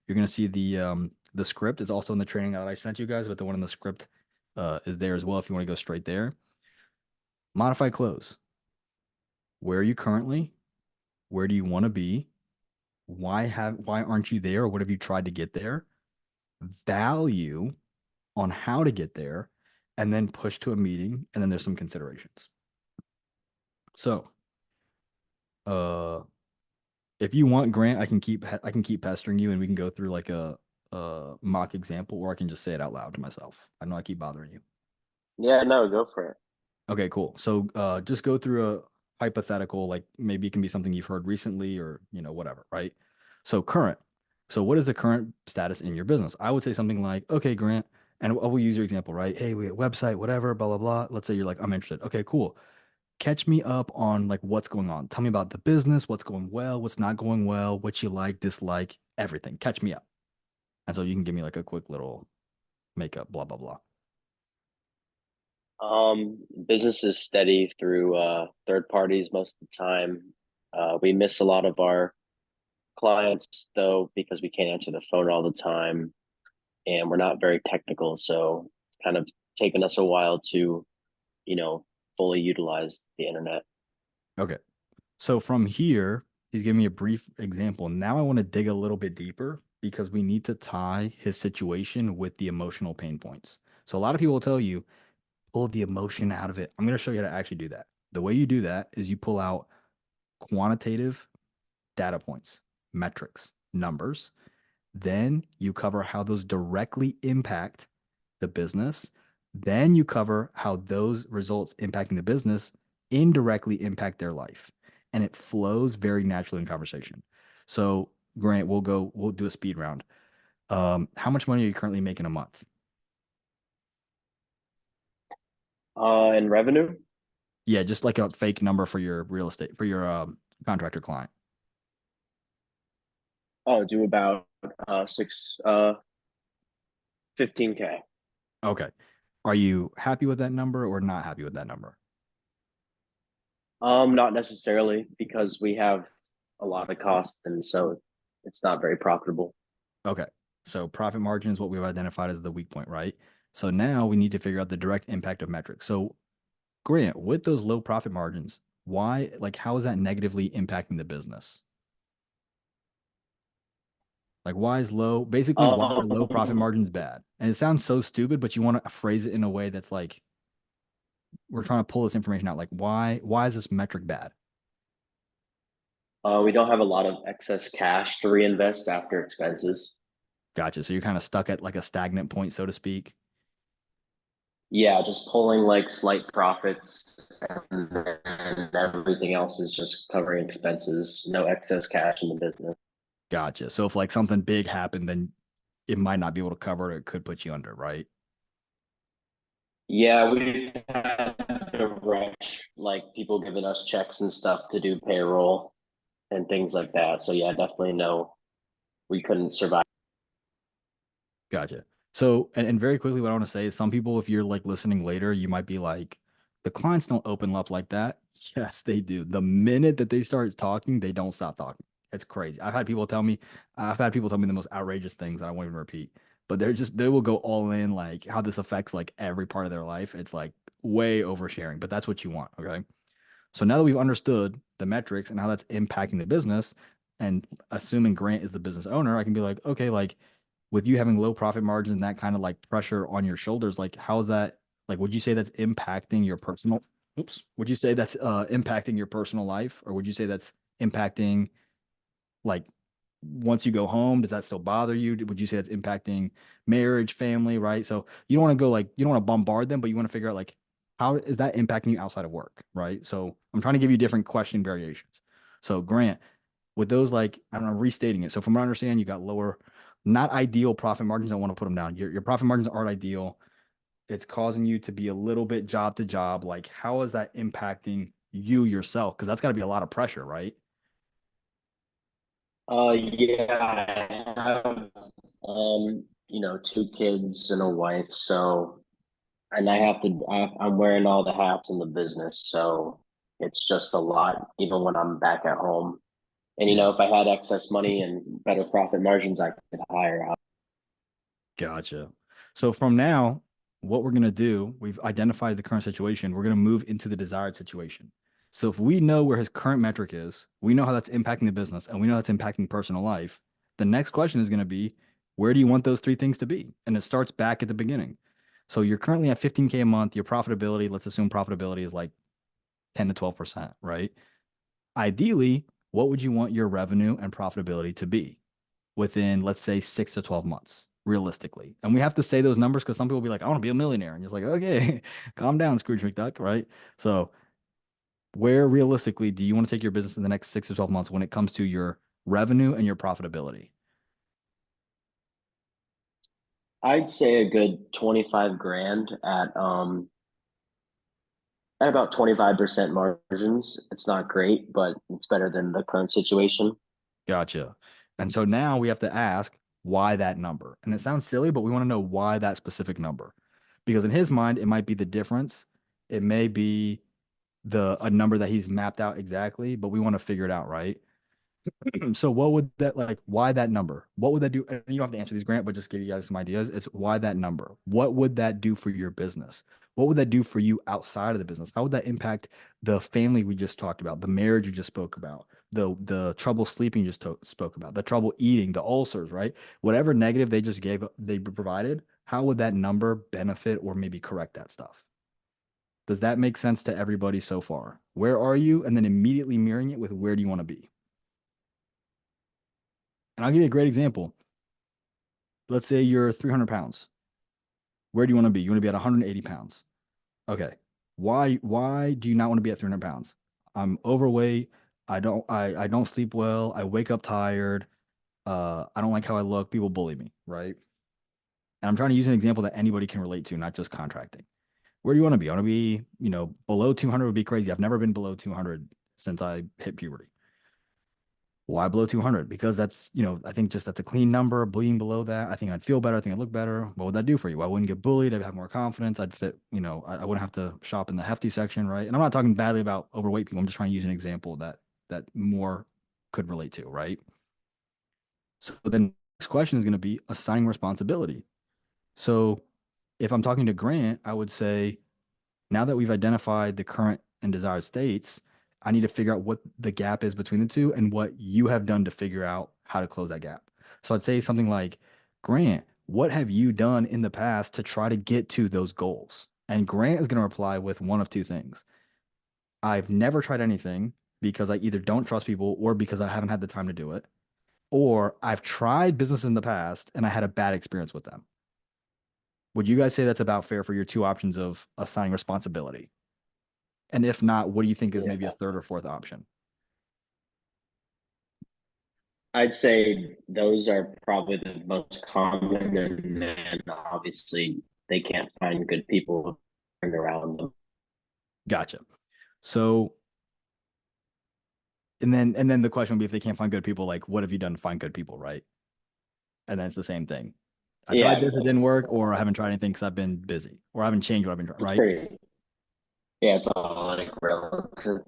you're going to see the script is also in the training that I sent you guys, but the one in the script is there as well if you want to go straight there. Modified close. Where are you currently? Where do you want to be? Why aren't you there or what have you tried to get there? Value on how to get there, and then push to a meeting, and then there's some considerations. So, uh, if you want, Grant, I can keep pestering you, and we can go through like a mock example, or I can just say it out loud to myself. I know I keep bothering you. Yeah, no, go for it. Okay, cool. So, just go through a hypothetical, like maybe it can be something you've heard recently, or whatever, right? So, current. So, what is the current status in your business? I would say something like, okay, Grant, and we'll use your example, right? Hey, we have a website, whatever, blah blah blah. Let's say you're like, I'm interested. Okay, cool. Catch me up on like what's going on. Tell me about the business, what's going well, what's not going well, what you like, dislike, everything. Catch me up. And so you can give me like a quick little makeup, blah blah blah. Business is steady through third parties most of the time. We miss a lot of our clients though because we can't answer the phone all the time, and we're not very technical, so it's kind of taken us a while to, you know, fully utilize the internet. Okay. So from here, he's giving me a brief example. Now I want to dig a little bit deeper because we need to tie his situation with the emotional pain points. So a lot of people will tell you, pull the emotion out of it. I'm going to show you how to actually do that. The way you do that is you pull out quantitative data points, metrics, numbers. Then you cover how those directly impact the business. Then you cover how those results impacting the business indirectly impact their life. And it flows very naturally in conversation. So, Grant, we'll do a speed round. How much money are you currently making a month? And revenue, Yeah, just like a fake number for your real estate, for your contractor client. oh, do about six 15K. Okay. Are you happy with that number or not happy with that number? Not necessarily because we have a lot of costs, and so it's not very profitable. Okay. So profit margin is what we've identified as the weak point, right? So now we need to figure out the direct impact of metrics. So Grant, with those low profit margins, why, like, how is that negatively impacting the business? Like, why is basically, why are low profit Um, margins bad? And it sounds so stupid, but you want to phrase it in a way that's like, we're trying to pull this information out. Like, why is this metric bad? we don't have a lot of excess cash to reinvest after expenses. Gotcha. So you're kind of stuck at like a stagnant point, so to speak. Yeah, just pulling like slight profits, and then everything else is just covering expenses, no excess cash in the business. Gotcha. So if like something big happened, then it might not be able to cover it. It could put you under, right? Yeah, we've had a rush, like people giving us checks and stuff to do payroll and things like that. So yeah, definitely no, we couldn't survive. Gotcha. So, and very quickly, what I want to say is some people, if you're like listening later, you might be like, the clients don't open up like that. Yes, they do. The minute that they start talking, they don't stop talking. It's crazy. I've had people tell me the most outrageous things that I won't even repeat, but they will go all in, like how this affects like every part of their life. It's like way oversharing, but that's what you want. Okay. So now that we've understood the metrics and how that's impacting the business, and assuming Grant is the business owner, I can be like, okay, like with you having low profit margins and that kind of like pressure on your shoulders, like how is that like would you say that's impacting your personal would you say that's impacting your personal life or would you say that's impacting like once you go home, does that still bother you? Would you say that's impacting marriage, family, right? So you don't want to go like you don't want to bombard them, but you want to figure out like how is that impacting you outside of work, right? So I'm trying to give you different question variations. So Grant, with those like I don't know, restating it. So from what I understand, you got lower, not ideal profit margins. I want to put them down. Your profit margins aren't ideal. It's causing you to be a little bit job to job. Like how is that impacting you yourself? Because that's got to be a lot of pressure, right? Yeah, I have two kids and a wife, so and I'm wearing all the hats in the business, so it's just a lot, even when I'm back at home. And Yeah. if I had excess money and better profit margins, I could hire out. Gotcha. So from now, what we're going to do, we've identified the current situation. We're going to move into the desired situation. So if we know where his current metric is, we know how that's impacting the business, and we know that's impacting personal life. The next question is going to be, where do you want those three things to be? And it starts back at the beginning. So you're currently at 15K a month. Your profitability, let's assume profitability is like 10 to 12%, right? Ideally, what would you want your revenue and profitability to be within, let's say, 6 to 12 months, realistically? And we have to say those numbers because some people will be like, I want to be a millionaire. And you're like, okay, calm down, Scrooge McDuck, right? So, where realistically do you want to take your business in the next 6 to 12 months when it comes to your revenue and your profitability? I'd say a good 25 grand at about 25% margins. It's not great, but it's better than the current situation. Gotcha. And so now we have to ask why that number. And it sounds silly, but we want to know why that specific number. Because in his mind, it might be the difference. It may be the a number that he's mapped out exactly, but we want to figure it out, right? So what would that like why that number? What would that do? And you don't have to answer these, Grant, but just give you guys some ideas. It's why that number. What would that do for your business? What would that do for you outside of the business? How would that impact the family we just talked about, the marriage you just spoke about, the trouble sleeping you just spoke about, the trouble eating, the ulcers, right? Whatever negative they provided, how would that number benefit or maybe correct that stuff? Does that make sense to everybody so far? Where are you? And then immediately mirroring it with where do you want to be? And I'll give you a great example. Let's say you're 300 pounds. Where do you want to be? You want to be at 180 pounds. Okay. Why do you not want to be at 300 pounds? I'm overweight. I don't sleep well. I wake up tired. I don't like how I look. People bully me, right? And I'm trying to use an example that anybody can relate to, not just contracting. Where do you want to be? I want to be, below 200 would be crazy. I've never been below 200 since I hit puberty. Why below 200? Because that's, I think just that's a clean number. Being below that, I think I'd feel better. I think I'd look better. What would that do for you? I wouldn't get bullied. I'd have more confidence. I'd fit, I wouldn't have to shop in the hefty section, right? And I'm not talking badly about overweight people. I'm just trying to use an example that more could relate to, right? So then next question is going to be assigning responsibility. So if I'm talking to Grant, I would say, now that we've identified the current and desired states, I need to figure out what the gap is between the two and what you have done to figure out how to close that gap. So I'd say something like, Grant, what have you done in the past to try to get to those goals? And Grant is going to reply with one of two things. I've never tried anything because I either don't trust people or because I haven't had the time to do it, or I've tried business in the past and I had a bad experience with them. Would you guys say that's about fair for your two options of assigning responsibility? And if not, what do you think is maybe a third or fourth option? I'd say those are probably the most common, and then obviously they can't find good people around them. Gotcha. So, and then the question would be if they can't find good people, like what have you done to find good people, right? And then it's the same thing. I tried Yeah, this, it didn't work, or I haven't tried anything because I've been busy, or I haven't changed what I've been trying, it's right? pretty. Yeah, it's all like relative.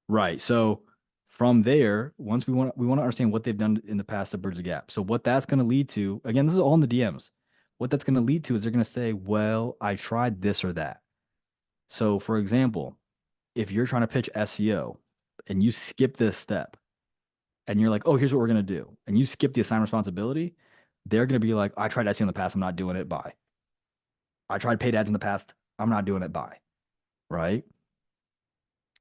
Right. So from there, once we want to understand what they've done in the past to bridge the gap. So what that's going to lead to, again, this is all in the DMs. What that's going to lead to is they're going to say, well, I tried this or that. So for example, if you're trying to pitch SEO and you skip this step and you're like, oh, here's what we're going to do, and you skip the assigned responsibility, they're going to be like, I tried SEO in the past, I'm not doing it. Bye. I tried paid ads in the past, I'm not doing it. Bye. Right.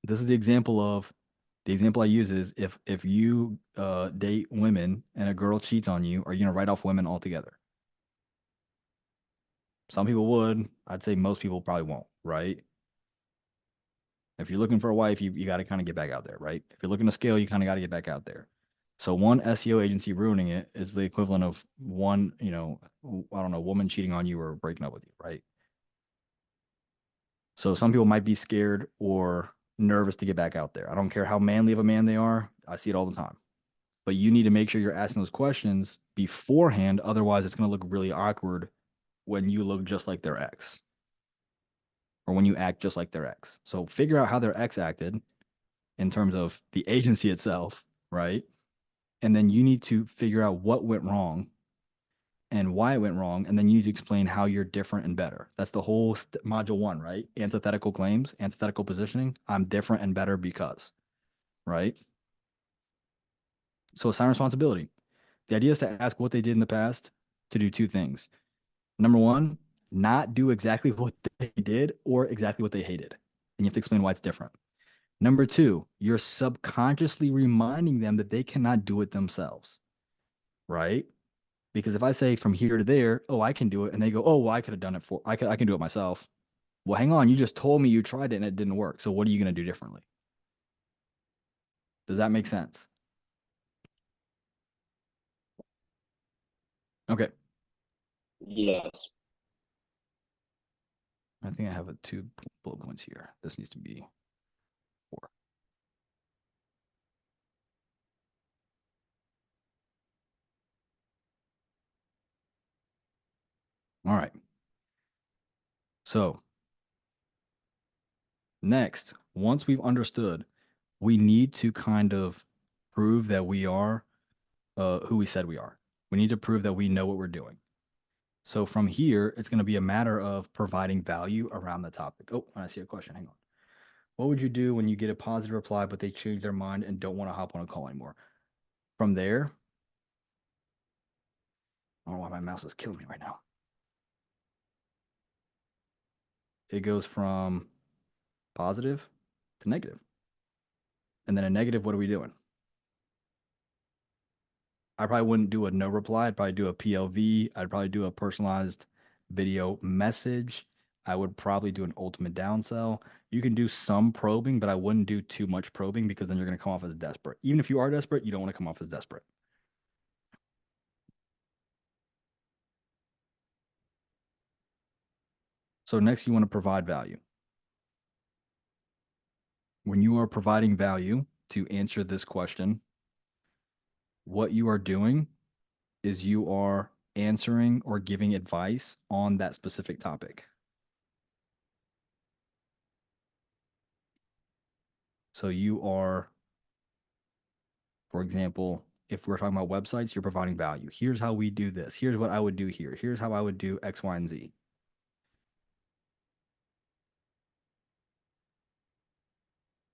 This is the example I use is if you date women and a girl cheats on you, are you gonna write off women altogether? Some people would. I'd say most people probably won't, right? If you're looking for a wife, you got to kind of get back out there, right? If you're looking to scale, you kind of got to get back out there. So one SEO agency ruining it is the equivalent of one, I don't know, woman cheating on you or breaking up with you, right? So some people might be scared or nervous to get back out there. I don't care how manly of a man they are. I see it all the time. But you need to make sure you're asking those questions beforehand. Otherwise, it's going to look really awkward when you look just like their ex or when you act just like their ex. So figure out how their ex acted in terms of the agency itself, right? And then you need to figure out what went wrong and why it went wrong. And then you need to explain how you're different and better. That's the whole module one, right? Antithetical claims, antithetical positioning. I'm different and better because, right? So assign responsibility. The idea is to ask what they did in the past to do two things. Number one, not do exactly what they did or exactly what they hated. And you have to explain why it's different. Number two, you're subconsciously reminding them that they cannot do it themselves, right? Because if I say from here to there, oh, I can do it, and they go, oh, well, I could have done it I can do it myself. Well, hang on, you just told me you tried it and it didn't work. So what are you going to do differently? Does that make sense? Okay. Yes. I think I have two bullet points here. This needs to be 4. All right. So next, once we've understood, we need to kind of prove that we are who we said we are. We need to prove that we know what we're doing. So from here, it's going to be a matter of providing value around the topic. Oh, I see a question. Hang on. What would you do when you get a positive reply, but they change their mind and don't want to hop on a call anymore? From there, I don't know why my mouse is killing me right now. It goes from positive to negative. And then a negative, what are we doing? I probably wouldn't do a no reply. I'd probably do a PLV. I'd probably do a personalized video message. I would probably do an ultimate downsell. You can do some probing, but I wouldn't do too much probing because then you're going to come off as desperate. Even if you are desperate, you don't want to come off as desperate. So next, you want to provide value. When you are providing value to answer this question, what you are doing is you are answering or giving advice on that specific topic. So you are, for example, if we're talking about websites, you're providing value. Here's how we do this. Here's what I would do here. Here's how I would do X, Y, and Z.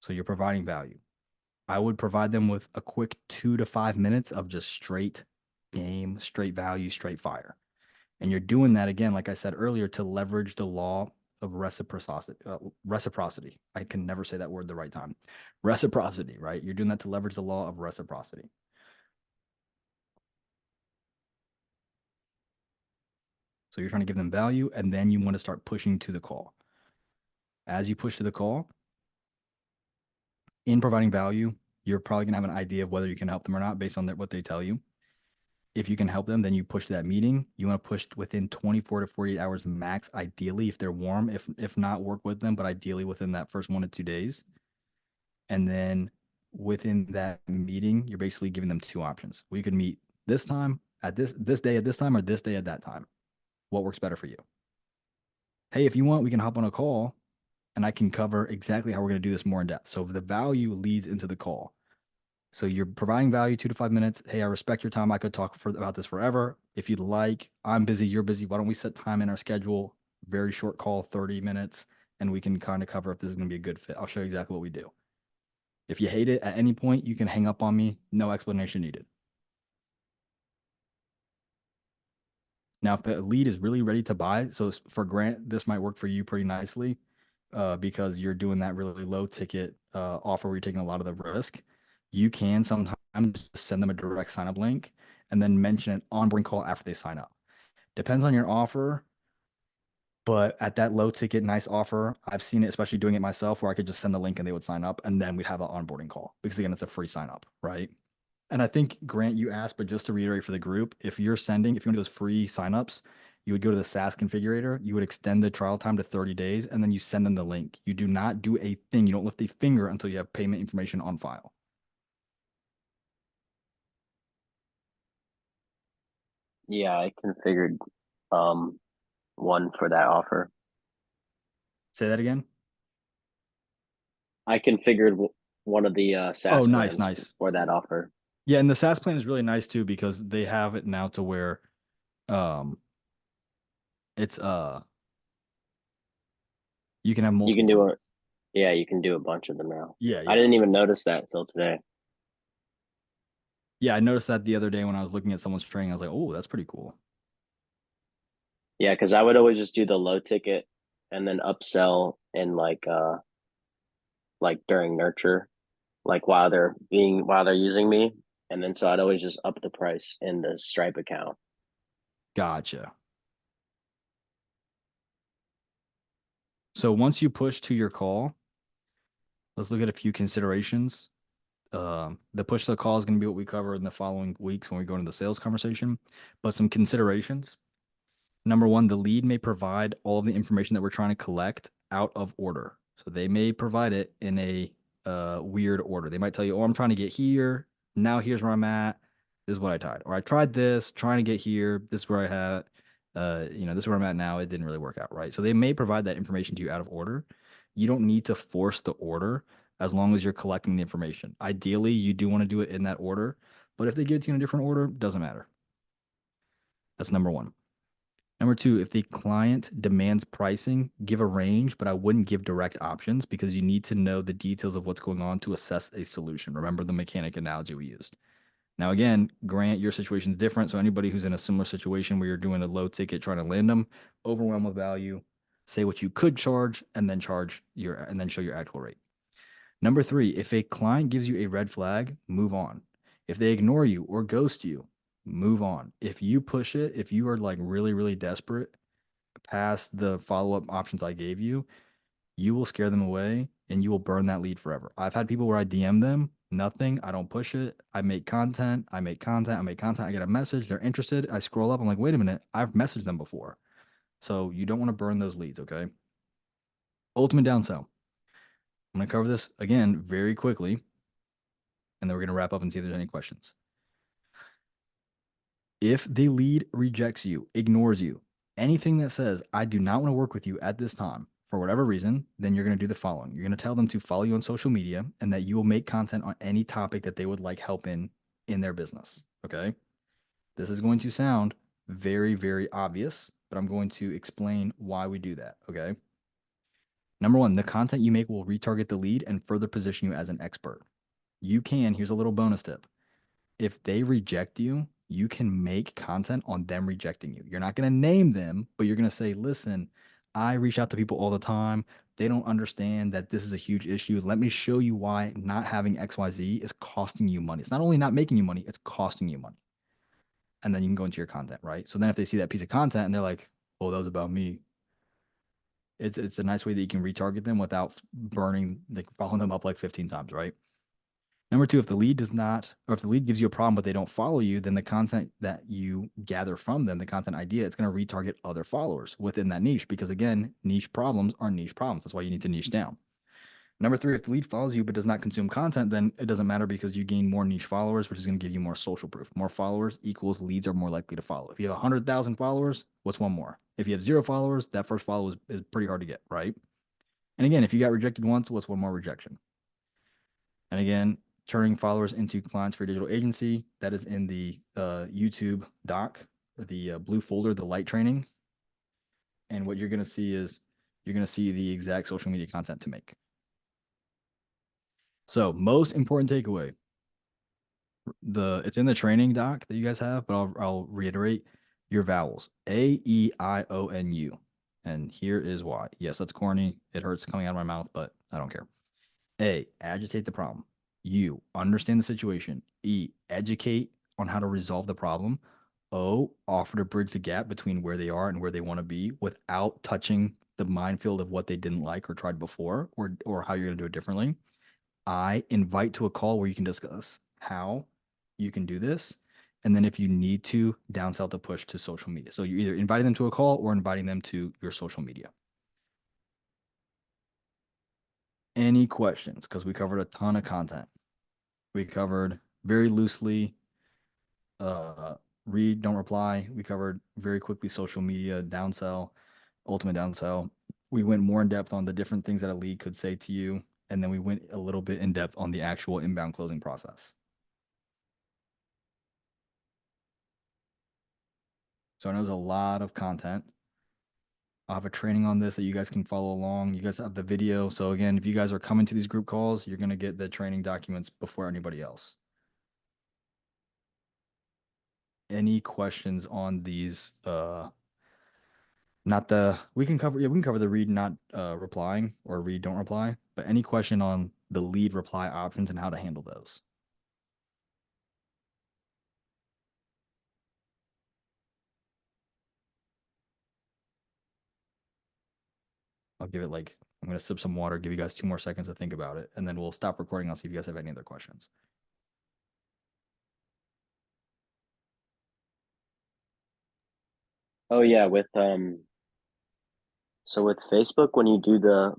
So you're providing value. I would provide them with a quick 2 to 5 minutes of just straight game, straight value, straight fire. And you're doing that again, like I said earlier, to leverage the law of reciprocity. Reciprocity. I can never say that word the right time. Reciprocity, right? You're doing that to leverage the law of reciprocity. So you're trying to give them value, and then you want to start pushing to the call. As you push to the call, in providing value, you're probably going to have an idea of whether you can help them or not based on what they tell you. If you can help them, then you push to that meeting. You want to push within 24 to 48 hours max, ideally, if they're warm. If not, work with them, but ideally within that first 1 to 2 days. And then within that meeting, you're basically giving them two options. We could meet this time at this day at this time, or this day at that time. What works better for you? Hey, if you want, we can hop on a call and I can cover exactly how we're going to do this more in depth. So the value leads into the call. So you're providing value 2 to 5 minutes. Hey, I respect your time. I could talk about this forever. If you'd like, I'm busy, you're busy. Why don't we set time in our schedule? Very short call, 30 minutes, and we can kind of cover if this is going to be a good fit. I'll show you exactly what we do. If you hate it at any point, you can hang up on me. No explanation needed. Now, if the lead is really ready to buy, so for Grant, this might work for you pretty nicely because you're doing that really low ticket offer where you're taking a lot of the risk. You can sometimes just send them a direct sign up link and then mention an onboarding call after they sign up. Depends on your offer, but at that low ticket, nice offer, I've seen it, especially doing it myself, where I could just send the link and they would sign up and then we'd have an onboarding call because again, it's a free sign up, right? And I think, Grant, you asked, but just to reiterate for the group, if you want to do those free signups, you would go to the SaaS configurator, you would extend the trial time to 30 days, and then you send them the link. You do not do a thing. You don't lift a finger until you have payment information on file. Yeah, I configured one for that offer. Say that again. I configured one of the SaaS nice, plans nice. for that offer. Yeah, and the SaaS plan is really nice too because they have it now to where it's you can have You multiple can do plans. Yeah, you can do a bunch of them now. Yeah, I yeah. didn't even notice that until today. Yeah, I noticed that the other day when I was looking at someone's training. I was like, oh, that's pretty cool. Yeah, because I would always just do the low ticket and then upsell and like during nurture, like while they're using me. And then so I'd always just up the price in the Stripe account. Gotcha. So once you push to your call, let's look at a few considerations. The push to the call is going to be what we cover in the following weeks when we go into the sales conversation, but some considerations. Number one, the lead may provide all of the information that we're trying to collect out of order. So they may provide it in a weird order. They might tell you, oh, I'm trying to get here. Now here's where I'm at. This is what I tried. Or I tried this, trying to get here. This is where I had, this is where I'm at now. It didn't really work out, right? So they may provide that information to you out of order. You don't need to force the order as long as you're collecting the information. Ideally, you do want to do it in that order, but if they give it to you in a different order, doesn't matter. That's number one. Number two, if the client demands pricing, give a range, but I wouldn't give direct options because you need to know the details of what's going on to assess a solution. Remember the mechanic analogy we used. Now, again, Grant, your situation is different. So anybody who's in a similar situation where you're doing a low ticket, trying to land them, overwhelm with value, say what you could charge, and then show your actual rate. Number three, if a client gives you a red flag, move on. If they ignore you or ghost you, move on. If you push it, if you are like really, really desperate past the follow-up options I gave you, you will scare them away and you will burn that lead forever. I've had people where I DM them, nothing, I don't push it. I make content, I get a message, they're interested. I scroll up, I'm like, wait a minute, I've messaged them before. So you don't want to burn those leads, okay? Ultimate downsell. I'm going to cover this again very quickly, and then we're going to wrap up and see if there's any questions. If the lead rejects you, ignores you, anything that says, I do not want to work with you at this time for whatever reason, then you're going to do the following. You're going to tell them to follow you on social media and that you will make content on any topic that they would like help in their business. Okay. This is going to sound very, very obvious, but I'm going to explain why we do that. Okay. Number one, the content you make will retarget the lead and further position you as an expert. Here's a little bonus tip. If they reject you, you can make content on them rejecting you. You're not going to name them, but you're going to say, listen, I reach out to people all the time. They don't understand that this is a huge issue. Let me show you why not having XYZ is costing you money. It's not only not making you money, it's costing you money. And then you can go into your content, right? So then if they see that piece of content and they're like, oh, that was about me. It's a nice way that you can retarget them without burning, like following them up like 15 times, right? Number two, if the lead does not, or if the lead gives you a problem, but they don't follow you, then the content that you gather from them, the content idea, it's going to retarget other followers within that niche. Because again, niche problems are niche problems. That's why you need to niche down. Number three, if the lead follows you but does not consume content, then it doesn't matter because you gain more niche followers, which is going to give you more social proof. More followers equals leads are more likely to follow. If you have 100,000 followers, what's one more? If you have 0 followers, that first follow is pretty hard to get, right? And again, if you got rejected once, what's one more rejection? And again, turning followers into clients for your digital agency, that is in the YouTube doc, or the blue folder, the light training. And what you're going to see is you're going to see the exact social media content to make. So most important takeaway, it's in the training doc that you guys have, but I'll reiterate your vowels: A, E, I, O, N, U. And here is why. Yes, that's corny. It hurts coming out of my mouth, but I don't care. A, agitate the problem. U, understand the situation. E, educate on how to resolve the problem. O, offer to bridge the gap between where they are and where they want to be without touching the minefield of what they didn't like or tried before, or how you're going to do it differently. I, invite to a call where you can discuss how you can do this. And then if you need to, downsell to push to social media. So you're either inviting them to a call or inviting them to your social media. Any questions? Because we covered a ton of content. We covered very loosely read, don't reply. We covered very quickly social media, downsell, ultimate downsell. We went more in depth on the different things that a lead could say to you. And then we went a little bit in depth on the actual inbound closing process. So I know there's a lot of content. I'll have a training on this that you guys can follow along. You guys have the video. So again, if you guys are coming to these group calls, you're going to get the training documents before anybody else. Any questions on these? Not the, we can cover the read, not replying, or read, don't reply, but any question on the lead reply options and how to handle those? I'll give it like, I'm going to sip some water, give you guys 2 more seconds to think about it, and then we'll stop recording. I'll see if you guys have any other questions. Oh yeah, with so with Facebook, when you do the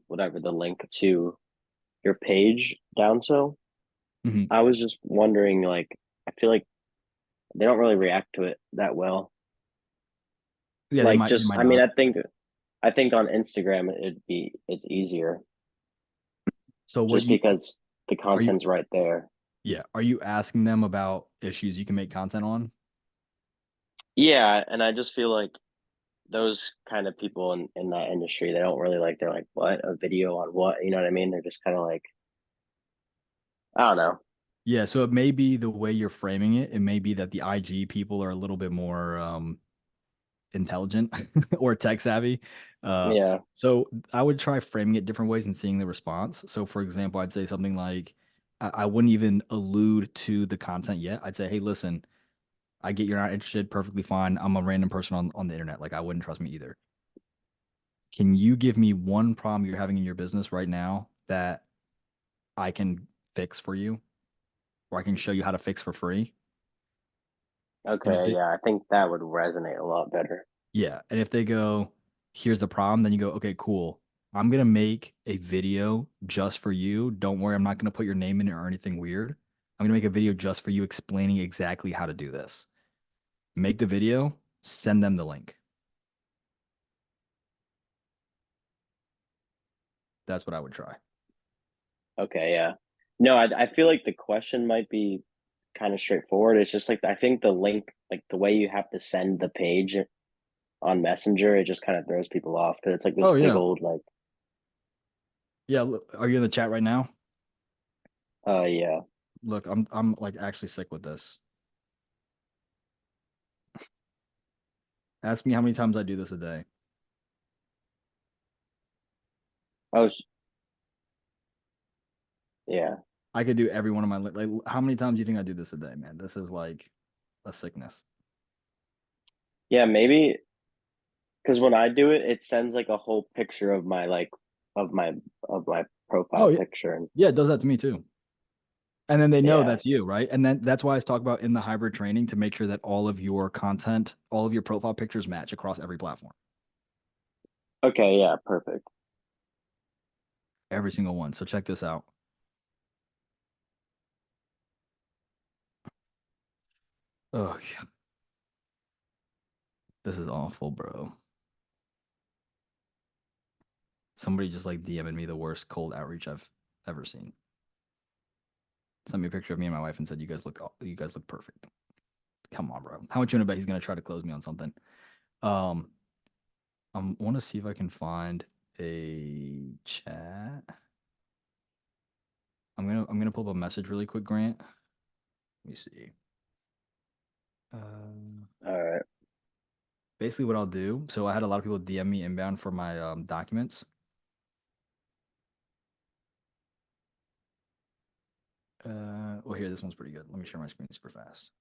whatever the link to your page downsell, Mhm. I was just wondering, like, I feel like they don't really react to it that well. Yeah, Like, they just might I mean, not. I think on Instagram it's easier So what just you because the are you content's right there. yeah, are you asking them about issues you can make content on? Yeah, and I just feel like those kind of people in that industry, they don't really like, they're like, what, a video on what? You know what I mean? They're just kind of like, I don't know. Yeah, so it may be the way you're framing it. It may be that the IG people are a little bit more intelligent or tech savvy. Uh, Yeah. so I would try framing it different ways and seeing the response. So for example, I'd say something like, I wouldn't even allude to the content yet. I'd say, hey, listen, I get you're not interested, perfectly fine. I'm a random person on the internet. Like I wouldn't trust me either. Can you give me one problem you're having in your business right now that I can fix for you, or I can show you how to fix for free? And if Okay. they, Yeah. I think that would resonate a lot better. yeah, and if they go, here's the problem, then you go, okay, cool. I'm gonna make a video just for you. Don't worry, I'm not gonna put your name in it or anything weird. I'm gonna make a video just for you explaining exactly how to do this. Make the video, send them the link. That's what I would try. Okay. Yeah. No, I feel like the question might be kind of straightforward. It's just like, I think the link, like the way you have to send the page on Messenger, it just kind of throws people off because it's like this Oh big yeah. old, like, Yeah, look, are you in the chat right now? yeah. Look, I'm like actually sick with this. Ask me how many times I do this a day. Oh, yeah. I could do every one of my like how many times do you think I do this a day, man? This is like a sickness. Yeah, maybe because when I do it, it sends like a whole picture of my of my of my Oh profile yeah, picture, and yeah, it does that to me too. And then they know yeah. that's you, right? And then that's why I talk about in the hybrid training to make sure that all of your content, all of your profile pictures match across every platform, Okay, yeah, perfect. every single one. So check this out. Oh, yeah. This is awful, bro. Somebody just like DM'd me the worst cold outreach I've ever seen. Sent me a picture of me and my wife and said, you guys look perfect." Come on, bro. How much you want to bet he's gonna try to close me on something? Um, I want to see if I can find a chat. I'm gonna pull up a message really quick, Grant. Let me see. All right. Basically, what I'll do. So I had a lot of people DM me inbound for my documents. Well, here, this one's pretty good. Let me share my screen super fast.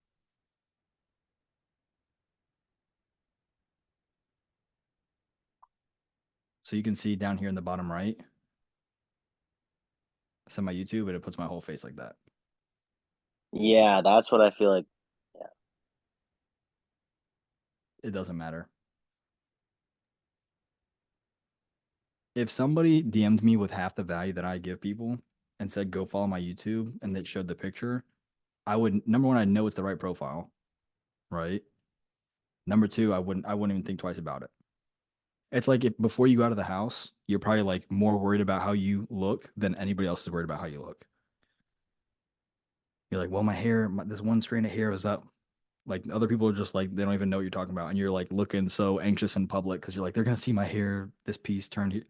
So you can see down here in the bottom right, I my YouTube, and it puts my whole face like that. Yeah, that's what I feel like. Yeah, It doesn't matter. If somebody DM'd me with half the value that I give people and said, go follow my YouTube, and it showed the picture, I would, number one, I know it's the right profile, right? Number two, I wouldn't even think twice about it. It's like if before you go out of the house, you're probably like more worried about how you look than anybody else is worried about how you look. You're like, well, this one strand of hair is up. Like other people are just like, they don't even know what you're talking about. And you're like looking so anxious in public because you're like, they're going to see my hair, this piece turned here.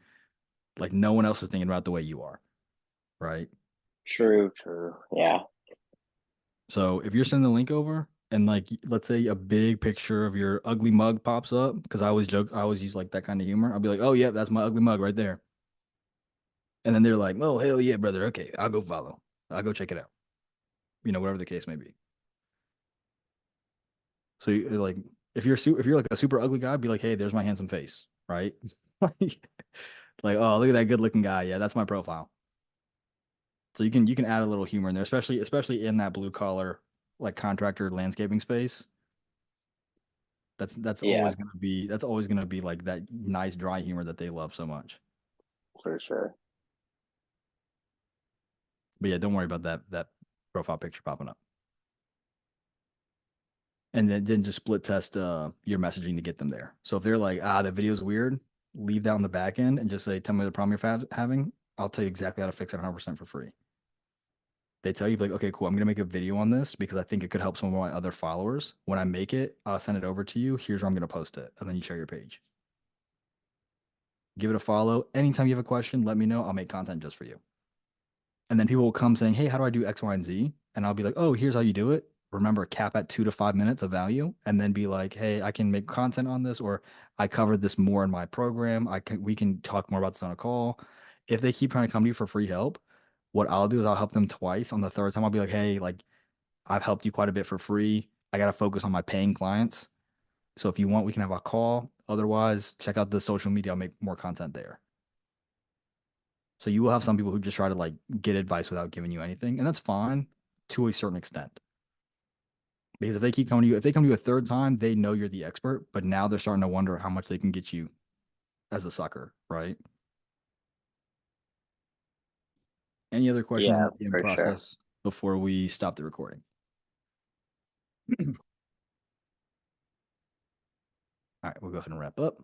Like no one else is thinking about it the way you are. Right. true, true. Yeah, So if you're sending the link over and like, let's say a big picture of your ugly mug pops up, because I always use like that kind of humor. I'll be like, oh, yeah, that's my ugly mug right there. And then they're like, oh, hell yeah, brother. Okay, I'll go follow. I'll go check it out. Whatever the case may be. So like, if you're like a super ugly guy, be like, hey, there's my handsome face, right? Like, oh, look at that good looking guy. Yeah, that's my profile. So you can add a little humor in there, especially in that blue collar like contractor landscaping space. yeah, That's always gonna be like that nice dry humor that they love so much. for sure. But yeah, don't worry about that profile picture popping up. And then just split test your messaging to get them there. So if they're like, the video's weird, leave that on the back end and just say, tell me the problem you're having. I'll tell you exactly how to fix it 100% for free. They tell you like, okay, cool. I'm gonna make a video on this because I think it could help some of my other followers. When I make it, I'll send it over to you. Here's where I'm gonna post it, and then you share your page. Give it a follow. Anytime you have a question, let me know. I'll make content just for you. And then people will come saying, hey, how do I do X, Y, and Z? And I'll be like, oh, here's how you do it. Remember, cap at 2 to 5 minutes of value, and then be like, hey, I can make content on this, or I covered this more in my program. We can talk more about this on a call. If they keep trying to come to you for free help, what I'll do is I'll help them twice. On the third time, I'll be like, hey, like I've helped you quite a bit for free. I got to focus on my paying clients. So if you want, we can have a call. Otherwise, check out the social media. I'll make more content there. So you will have some people who just try to like get advice without giving you anything, and that's fine to a certain extent. Because if they keep coming to you, if they come to you a third time, they know you're the expert, but now they're starting to wonder how much they can get you as a sucker, right? Any other questions on Yeah, the DM for sure. process before we stop the recording? All right, we'll go ahead and wrap up.